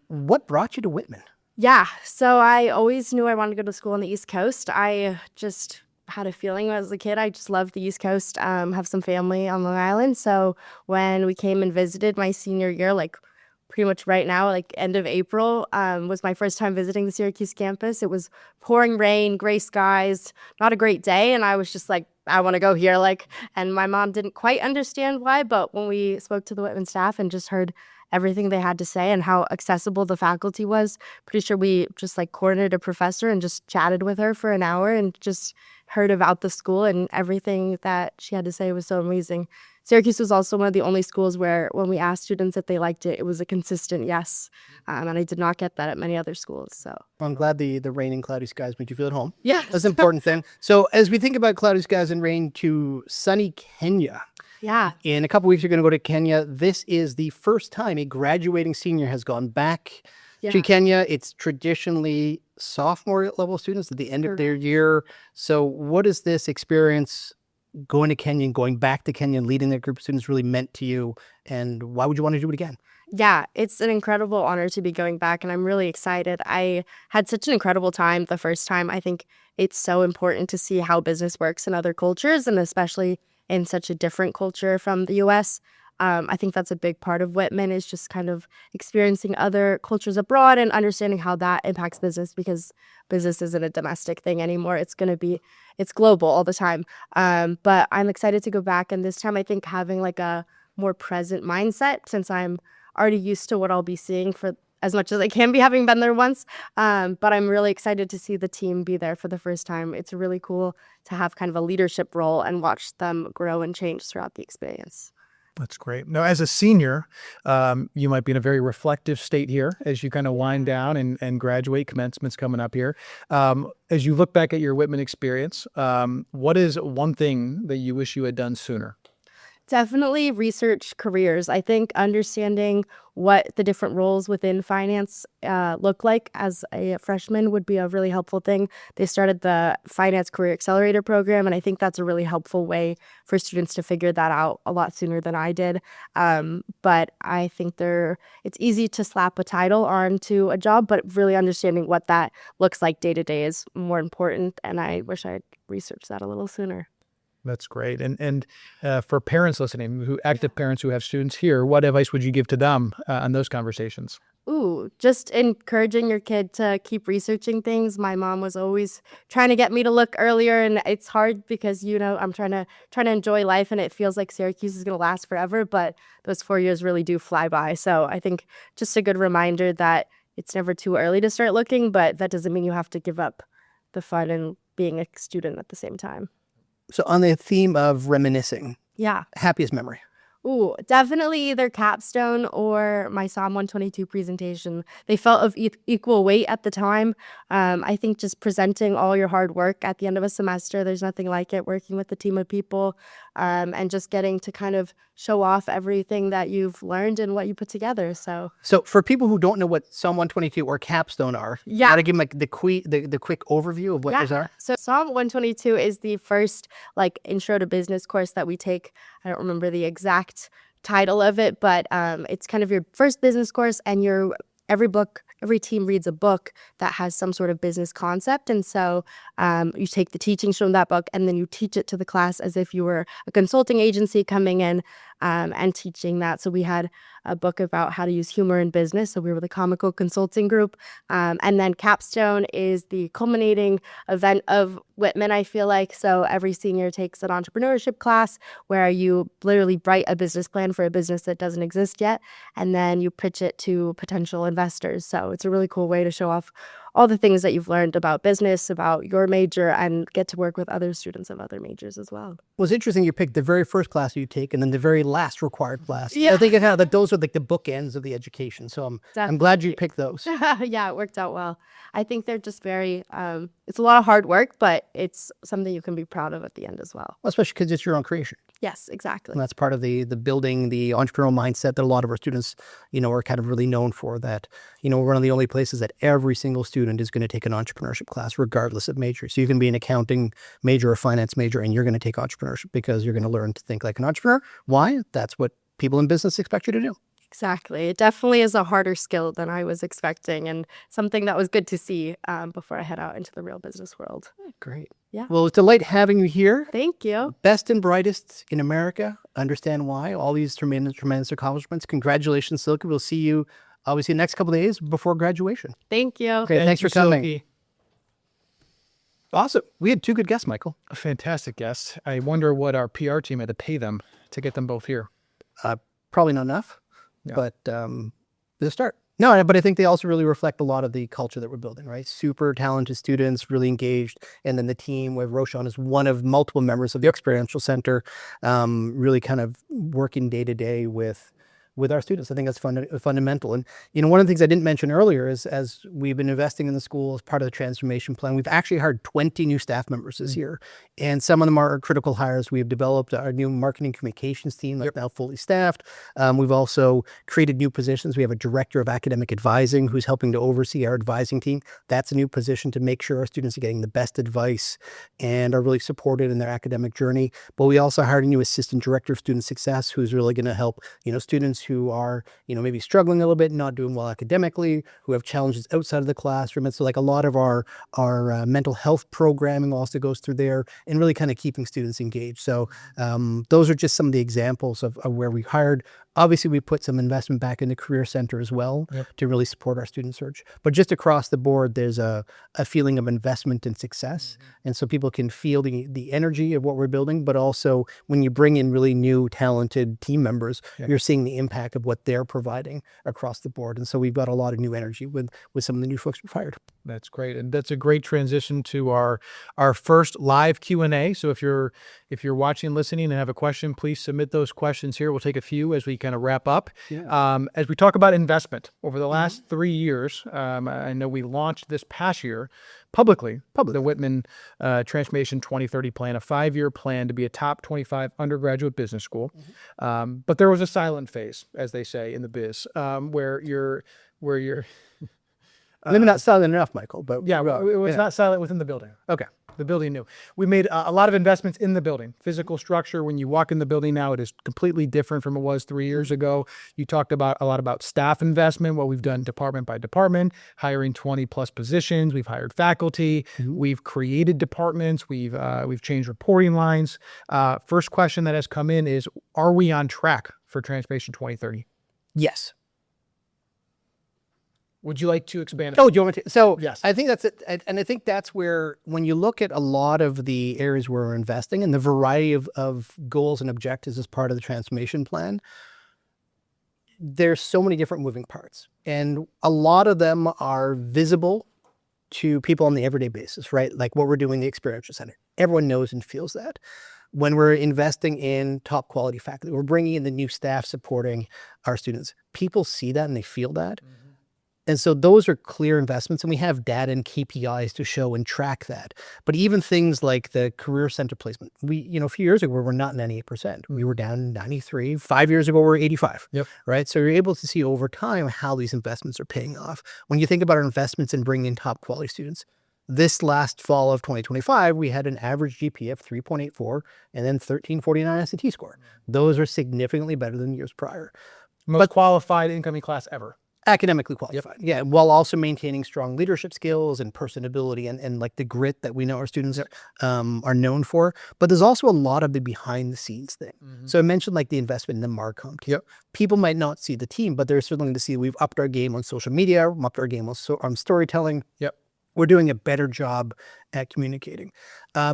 What brought you to Whitman? Yeah. So I always knew I wanted to go to school on the East Coast. I just had a feeling as a kid. I just loved the East Coast. Have some family on Long Island. So when we came and visited my senior year, like pretty much right now, like end of April, was my first time visiting the Syracuse campus. It was pouring rain, gray skies, not a great day. And I was just like, I want to go here. And my mom didn't quite understand why, but when we spoke to the Whitman staff and just heard everything they had to say and how accessible the faculty was, pretty sure we just coordinated a professor and just chatted with her for an hour and just heard about the school, and everything that she had to say was so amazing. Syracuse was also one of the only schools where when we asked students if they liked it, it was a consistent yes. And I did not get that at many other schools. So I'm glad the rain and cloudy skies made you feel at home. yeah, That's an important thing. So as we think about cloudy skies and rain to sunny Kenya, yeah. in a couple weeks, you're going to go to Kenya. This is the first time a graduating senior has gone back to Kenya. It's traditionally sophomore level students at the end of their year. So what is this experience going to Kenya and going back to Kenya and leading that group of students really meant to you? And why would you want to do it again? Yeah, it's an incredible honor to be going back, and I'm really excited. I had such an incredible time the first time. I think it's so important to see how business works in other cultures, and especially in such a different culture from the U.S. I think that's a big part of Whitman, is just kind of experiencing other cultures abroad and understanding how that impacts business, because business isn't a domestic thing anymore. It's global all the time. But I'm excited to go back. And this time I think having a more present mindset, since I'm already used to what I'll be seeing for as much as I can be, having been there once. But I'm really excited to see the team be there for the first time. It's really cool to have kind of a leadership role and watch them grow and change throughout the experience. That's great. Now, as a senior, you might be in a very reflective state here as you kind of wind down and graduate. Commencement's coming up here. As you look back at your Whitman experience, what is one thing that you wish you had done sooner? Definitely research careers. I think understanding what the different roles within finance look like as a freshman would be a really helpful thing. They started the Finance Career Accelerator program, and I think that's a really helpful way for students to figure that out a lot sooner than I did. But I think it's easy to slap a title onto a job, but really understanding what that looks like day to day is more important, and I wish I'd researched that a little sooner. That's great. And for parents listening, active parents who have students here, what advice would you give to them on those conversations? Just encouraging your kid to keep researching things. My mom was always trying to get me to look earlier, and it's hard because, I'm trying to enjoy life, and it feels like Syracuse is going to last forever, but those 4 years really do fly by. So I think just a good reminder that it's never too early to start looking, but that doesn't mean you have to give up the fun and being a student at the same time. So on the theme of reminiscing, Yeah. happiest memory. Definitely either capstone or my Psalm 122 presentation. They felt of equal weight at the time. I think just presenting all your hard work at the end of a semester, there's nothing like it, working with a team of people, and just getting to kind of show off everything that you've learned and what you put together. So for people who don't know what Psalm 122 or capstone are, Yeah. gotta give them the quick overview of what those are. So Psalm 122 is the first intro to business course that we take. I don't remember the exact title of it, but it's kind of your first business course, and every book every team reads a book that has some sort of business concept. And so you take the teachings from that book and then you teach it to the class as if you were a consulting agency coming in and teaching that. So we had a book about how to use humor in business. So we were the comical consulting group. And then Capstone is the culminating event of Whitman, I feel like. So every senior takes an entrepreneurship class where you literally write a business plan for a business that doesn't exist yet, and then you pitch it to potential investors. So it's a really cool way to show off all the things that you've learned about business, about your major, and get to work with other students of other majors as well. Well, it's interesting you picked the very first class you take and then the very last required class. Yeah. I think that those are like the bookends of the education. So I'm glad you picked those. Yeah, it worked out well. I think they're just very, it's a lot of hard work, but it's something you can be proud of at the end as well. Especially because it's your own creation. Yes, exactly. And that's part of the building the entrepreneurial mindset that a lot of our students, are kind of really known for. That, we're one of the only places that every single student is going to take an entrepreneurship class regardless of major. So you can be an accounting major or finance major and you're going to take entrepreneurship because you're going to learn to think like an entrepreneur. Why? That's what people in business expect you to do. Exactly. It definitely is a harder skill than I was expecting, and something that was good to see before I head out into the real business world. Great. Yeah. Well, it's a delight having you here. Thank you. Best and brightest in America. Understand why. All these tremendous accomplishments. Congratulations, Silke. We'll see you obviously the next couple of days before graduation. Thank you. Okay, thanks for coming. Silke. Awesome. We had two good guests, Michael. A fantastic guest. I wonder what our PR team had to pay them to get them both here. Probably not enough, Yeah. but the start. No, but I think they also really reflect a lot of the culture that we're building, right? Super talented students, really engaged. And then the team with Roshawn is one of multiple members of the Experiential Center, really kind of working day to day with our students. I think that's fundamental. And, one of the things I didn't mention earlier is as we've been investing in the school as part of the transformation plan, we've actually hired 20 new staff members this year. And some of them are critical hires. We've developed our new marketing communications team that's now fully staffed. We've also created new positions. We have a director of academic advising who's helping to oversee our advising team. That's a new position to make sure our students are getting the best advice and are really supported in their academic journey. But we also hired a new assistant director of student success who's really going to help, students who are, maybe struggling a little bit, not doing well academically, who have challenges outside of the classroom. And so like a lot of our mental health programming also goes through there and really kind of keeping students engaged. So those are just some of the examples of where we hired. Obviously, we put some investment back in the Career Center as well to really support our student search. But just across the board, there's a feeling of investment and success. And so people can feel the energy of what we're building, but also when you bring in really new, talented team members, you're seeing the impact of what they're providing across the board. And so we've got a lot of new energy with some of the new folks we've hired. That's great. And that's a great transition to our first live Q&A. So if you're watching, listening, and have a question, please submit those questions here. We'll take a few as we kind of wrap up. As we talk about investment over the last 3 years, I know we launched this past year publicly the Whitman Transformation 2030 plan, a 5-year plan to be a top 25 undergraduate business school. But there was a silent phase, as they say in the biz, where you're Maybe not silent enough, Michael, but it was not silent within the building. Okay. The building knew. We made a lot of investments in the building. Physical structure, when you walk in the building now, it is completely different from it was 3 years ago. You talked a lot about staff investment, what we've done department by department, hiring 20 plus positions. We've hired faculty. We've created departments. We've changed reporting lines. First question that has come in is, are we on track for Transformation 2030? yes. Would you like to expand? Oh, do you want me to? So Yes. I think that's it. And I think that's where, when you look at a lot of the areas where we're investing and the variety of goals and objectives as part of the transformation plan, there's so many different moving parts. And a lot of them are visible to people on the everyday basis, right? Like what we're doing in the Experiential Center. Everyone knows and feels that. When we're investing in top quality faculty, we're bringing in the new staff supporting our students. People see that and they feel that. And so those are clear investments, and we have data and KPIs to show and track that. But even things like the Career Center placement, a few years ago, we were not 98%. We were down 93. 5 years ago, we were 85, right? So you're able to see over time how these investments are paying off. When you think about our investments in bringing in top quality students, this last fall of 2025, we had an average GPA of 3.84 and then 1349 SAT score. Those are significantly better than years prior. Most qualified incoming class ever. Academically qualified, yeah, while also maintaining strong leadership skills and personability and like the grit that we know our students are known for. But there's also a lot of the behind the scenes thing. So I mentioned like the investment in the Marcom team. People might not see the team, but they're certainly going to see we've upped our game on social media, we've upped our game on storytelling. We're doing a better job at communicating.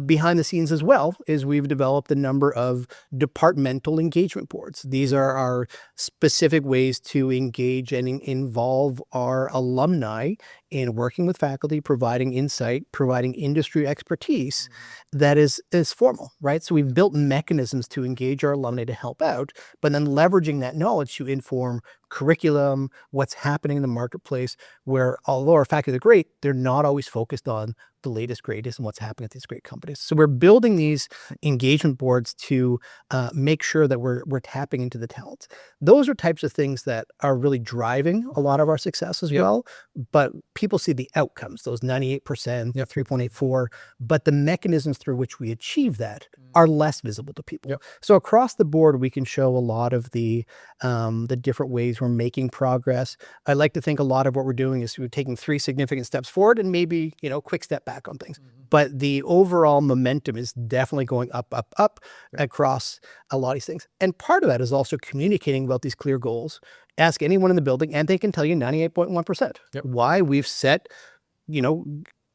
Behind the scenes as well is we've developed a number of departmental engagement boards. These are our specific ways to engage and involve our alumni in working with faculty, providing insight, providing industry expertise that is formal, right? So we've built mechanisms to engage our alumni to help out, but then leveraging that knowledge to inform curriculum, what's happening in the marketplace, where although our faculty are great, they're not always focused on the latest, greatest, and what's happening at these great companies. So we're building these engagement boards to make sure that we're tapping into the talent. Those are types of things that are really driving a lot of our success as well. But people see the outcomes, those 98%, 3.84, but the mechanisms through which we achieve that are less visible to people. So across the board, we can show a lot of the different ways we're making progress. I like to think a lot of what we're doing is we're taking 3 significant steps forward and maybe, quick step back on things. But the overall momentum is definitely going up across a lot of these things. And part of that is also communicating about these clear goals. Ask anyone in the building and they can tell you 98.1%. Why we've set,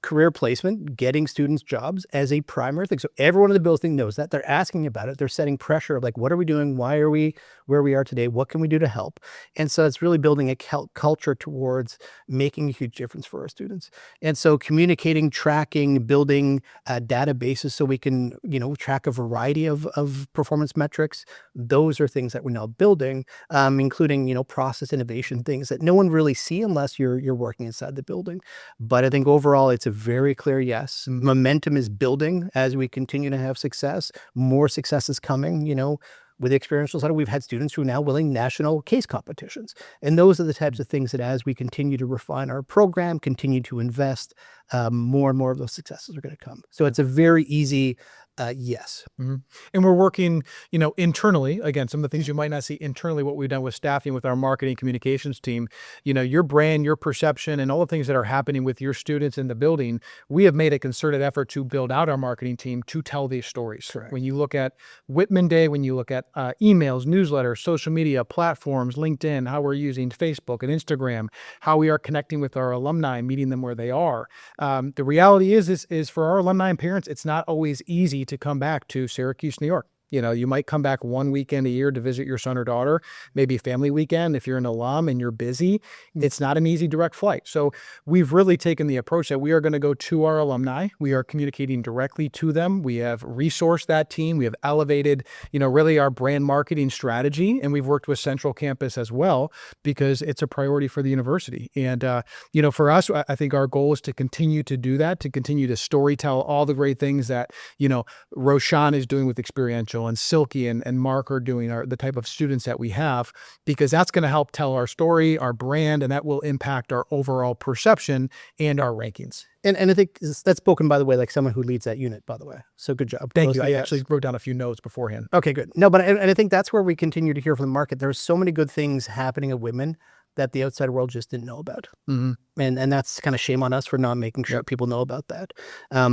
career placement, getting students jobs as a primary thing. So everyone in the building knows that. They're asking about it. They're setting pressure of like, what are we doing? Why are we where we are today? What can we do to help? And so it's really building a culture towards making a huge difference for our students. And so communicating, tracking, building databases so we can, track a variety of performance metrics. Those are things that we're now building, including, process innovation, things that no one really see unless you're working inside the building. But I think overall, it's a very clear yes. Momentum is building as we continue to have success. More success is coming, with the experiential side. We've had students who are now winning national case competitions. And those are the types of things that as we continue to refine our program, continue to invest, more and more of those successes are going to come. So it's a very easy yes. And we're working, internally, again, some of the things you might not see internally, what we've done with staffing with our marketing communications team, your brand, your perception, and all the things that are happening with your students in the building. We have made a concerted effort to build out our marketing team to tell these stories. Correct. When you look at Whitman Day, when you look at emails, newsletters, social media platforms, LinkedIn, how we're using Facebook and Instagram, how we are connecting with our alumni, meeting them where they are. The reality is for our alumni and parents, it's not always easy to come back to Syracuse, New York. You might come back one weekend a year to visit your son or daughter, maybe a family weekend. If you're an alum and you're busy, it's not an easy direct flight. So we've really taken the approach that we are going to go to our alumni. We are communicating directly to them. We have resourced that team. We have elevated, really our brand marketing strategy. And we've worked with Central Campus as well, because it's a priority for the university. And, for us, I think our goal is to continue to do that, to continue to storytell all the great things that, Roshawn is doing with experiential, and Silke and Mark are doing, the type of students that we have, because that's going to help tell our story, our brand, and that will impact our overall perception and our rankings. And I think that's spoken, by the way, like someone who leads that unit, by the way. So good job. Thank you. I actually wrote down a few notes beforehand. Okay, good. No, but I think that's where we continue to hear from the market. There's so many good things happening at Whitman that the outside world just didn't know about. And that's kind of shame on us for not making sure people know about that,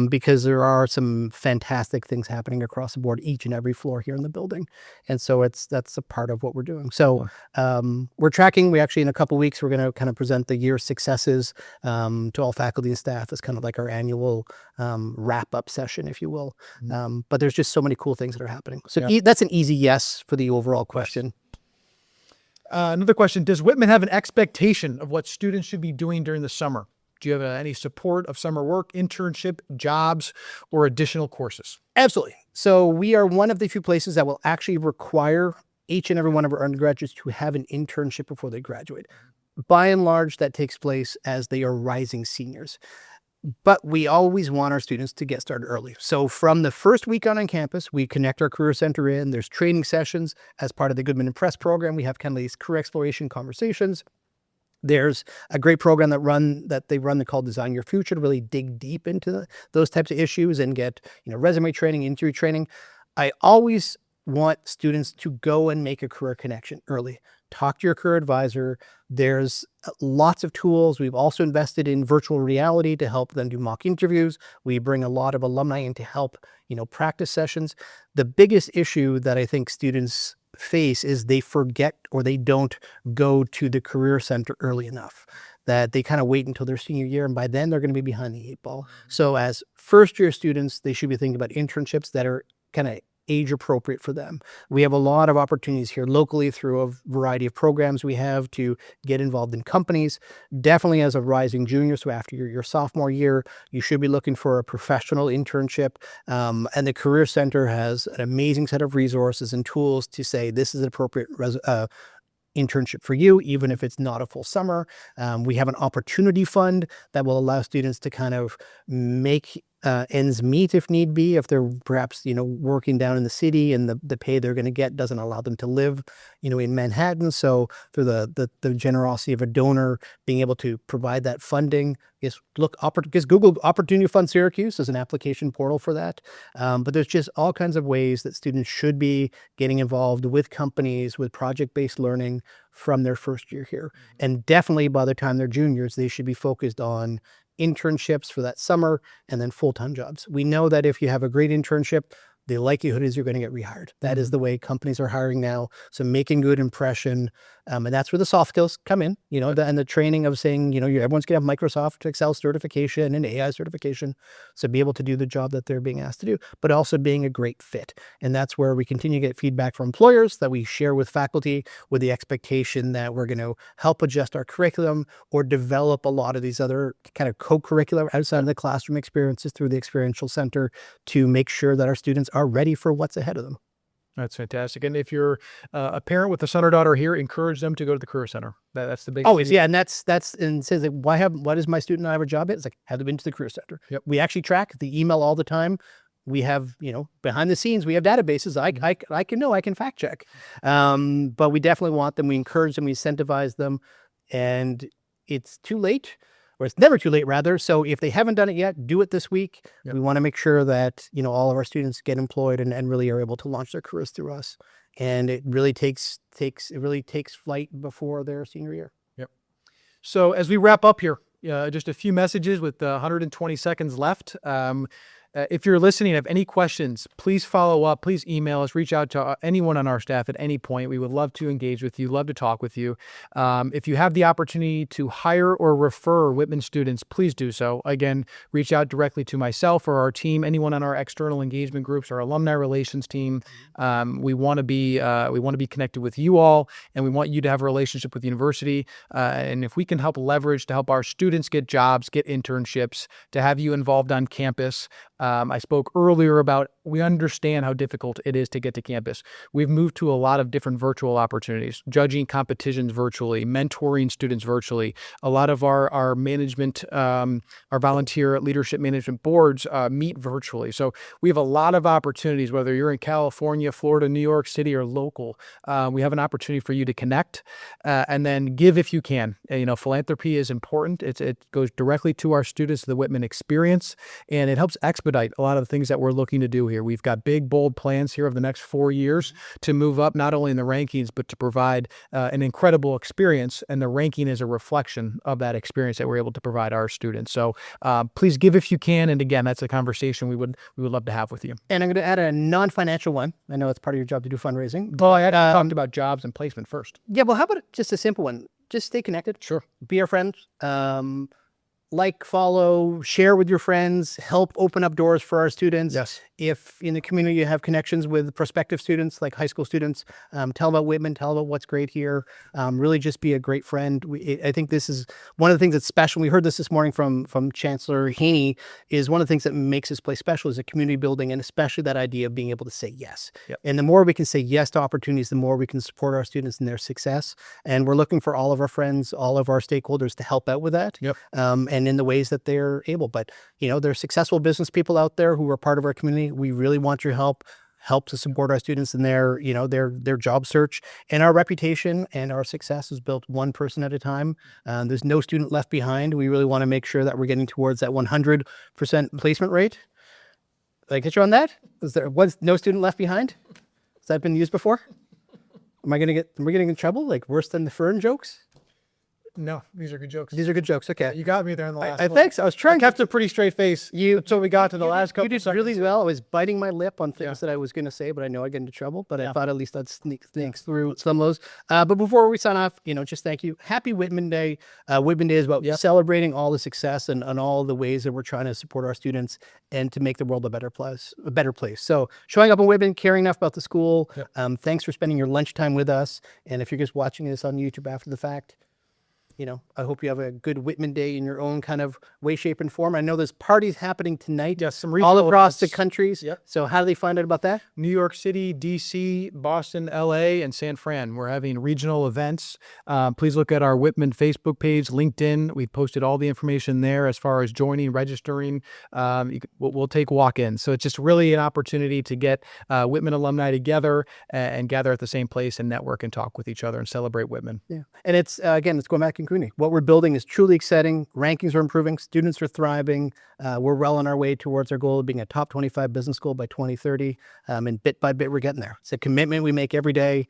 because there are some fantastic things happening across the board, each and every floor here in the building. And so that's a part of what we're doing. So we're tracking. We actually, in a couple of weeks, we're going to kind of present the year's successes to all faculty and staff as kind of like our annual wrap-up session, if you will. But there's just so many cool things that are happening. So that's an easy yes for the overall question. Another question, does Whitman have an expectation of what students should be doing during the summer? Do you have any support of summer work, internship, jobs, or additional courses? Absolutely. So we are one of the few places that will actually require each and every one of our undergraduates to have an internship before they graduate. By and large, that takes place as they are rising seniors. But we always want our students to get started early. So from the first week on campus, we connect our career center in. There's training sessions as part of the Goodman and Press program. We have kind of these career exploration conversations. There's a great program that they run called Design Your Future to really dig deep into those types of issues and get resume training, interview training. I always want students to go and make a career connection early. Talk to your career advisor. There's lots of tools. We've also invested in virtual reality to help them do mock interviews. We bring a lot of alumni in to help, practice sessions. The biggest issue that I think students face is they forget or they don't go to the career center early enough, that they kind of wait until their senior year, and by then they're going to be behind the 8 ball. So as first year students, they should be thinking about internships that are kind of age appropriate for them. We have a lot of opportunities here locally through a variety of programs we have to get involved in companies. Definitely as a rising junior, so after your sophomore year, you should be looking for a professional internship. And the Career Center has an amazing set of resources and tools to say this is an appropriate internship for you, even if it's not a full summer. We have an opportunity fund that will allow students to kind of make ends meet if need be, if they're perhaps, working down in the city and the pay they're going to get doesn't allow them to live, in Manhattan. So through the generosity of a donor, being able to provide that funding, Google Opportunity Fund Syracuse as an application portal for that. But there's just all kinds of ways that students should be getting involved with companies, with project-based learning from their first year here. And definitely by the time they're juniors, they should be focused on internships for that summer and then full-time jobs. We know that if you have a great internship, the likelihood is you're going to get rehired. That is the way companies are hiring now. So making good impression, and that's where the soft skills come in, and the training of saying, everyone's going to have Microsoft Excel certification and AI certification. So be able to do the job that they're being asked to do, but also being a great fit. And that's where we continue to get feedback from employers that we share with faculty with the expectation that we're going to help adjust our curriculum or develop a lot of these other kind of co-curricular outside of the classroom experiences through the experiential center to make sure that our students are ready for what's ahead of them. That's fantastic. And if you're a parent with a son or daughter here, encourage them to go to the Career Center. That's the big always, yeah. And that's and says like, why does my student not have a job yet? It's like, have they been to the Career Center? Yep. We actually track the email all the time. We have, behind the scenes, we have databases. I can fact check. But we definitely want them. We encourage them. We incentivize them. And it's too late. Or it's never too late, rather. So if they haven't done it yet, do it this week. Yep. We want to make sure that, all of our students get employed and really are able to launch their careers through us. And it really takes flight before their senior year. Yep. So as we wrap up here, just a few messages with 120 seconds left. If you're listening, have any questions, please follow up, please email us, reach out to anyone on our staff at any point. We would love to engage with you, love to talk with you. If you have the opportunity to hire or refer Whitman students, please do so. Again, reach out directly to myself or our team, anyone on our external engagement groups, our alumni relations team. We want to be connected with you all, and we want you to have a relationship with the university. And if we can help leverage to help our students get jobs, get internships, to have you involved on campus. I spoke earlier about we understand how difficult it is to get to campus. We've moved to a lot of different virtual opportunities, judging competitions virtually, mentoring students virtually. A lot of our management, our volunteer leadership management boards meet virtually. So we have a lot of opportunities, whether you're in California, Florida, New York City, or local. We have an opportunity for you to connect and then give if you can. Philanthropy is important. It goes directly to our students, the Whitman experience, and it helps expedite a lot of the things that we're looking to do here. We've got big, bold plans here over the next 4 years to move up not only in the rankings, but to provide an incredible experience. And the ranking is a reflection of that experience that we're able to provide our students. So please give if you can. And again, that's a conversation we would love to have with you. And I'm going to add a non-financial one. I know it's part of your job to do fundraising. Well, I had talked about jobs and placement first. Yeah, well, how about just a simple one? Just stay connected. Sure. Be our friends. Like, follow, share with your friends, help open up doors for our students. Yes. If in the community you have connections with prospective students, like high school students, tell about Whitman, tell about what's great here. Really just be a great friend. I think this is one of the things that's special. We heard this morning from Chancellor Haney, is one of the things that makes this place special is a community building, and especially that idea of being able to say yes. Yep. And the more we can say yes to opportunities, the more we can support our students in their success. And we're looking for all of our friends, all of our stakeholders to help out with that. Yep. And in the ways that they're able. But, there's successful business people out there who are part of our community. We really want your help to support our students in their job search. And our reputation and our success is built one person at a time. There's no student left behind. We really want to make sure that we're getting towards that 100% placement rate. Did I get you on that? Was no student left behind? Has that been used before? Am we getting in trouble? Like worse than the fern jokes? No, these are good jokes. These are good jokes. Okay. You got me there in the last I one. think so. I was trying kept a pretty straight face until we got to the last couple You did seconds. really well. I was biting my lip on things that I was going to say, but I know I get into trouble. But I thought at least I'd sneak things through some of those. But before we sign off, just thank you. Happy Whitman Day. Whitman Day is about celebrating all the success and all the ways that we're trying to support our students and to make the world a better place. So showing up in Whitman, caring enough about the school. Thanks for spending your lunchtime with us. And if you're just watching this on YouTube after the fact, I hope you have a good Whitman Day in your own kind of way, shape, and form. I know there's parties happening tonight Yes, some all regional across the events. countries. Yep. So how do they find out about that? New York City, DC, Boston, LA, and San Fran. We're having regional events. Please look at our Whitman Facebook page, LinkedIn. We posted all the information there as far as joining, registering. We'll take walk-ins. So it's just really an opportunity to get Whitman alumni together and gather at the same place and network and talk with each other and celebrate Whitman. Yeah. And it's, again, it's going back in Cooney. What we're building is truly exciting. Rankings are improving. Students are thriving. We're well on our way towards our goal of being a top 25 business school by 2030. And bit by bit, we're getting there. It's a commitment we make every day.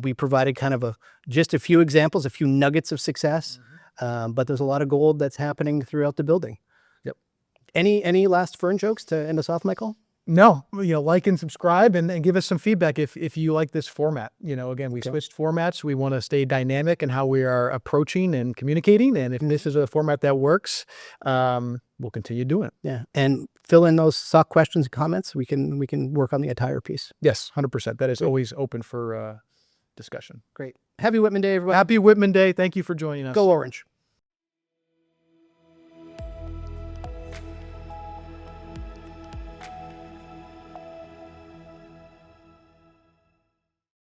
We provided kind of just a few examples, a few nuggets of success. But there's a lot of gold that's happening throughout the building. Yep. Any last Fern jokes to end us off, Michael? No, like and subscribe and give us some feedback if you like this format. Again, we switched formats. We want to stay dynamic in how we are approaching and communicating. And if this is a format that works, we'll continue doing it. Yeah. And fill in those sock questions and comments. We can work on the entire piece. Yes, 100%. That is always open for discussion. Great. Happy Whitman Day, everybody. Happy Whitman Day. Thank you for joining us. Go Orange.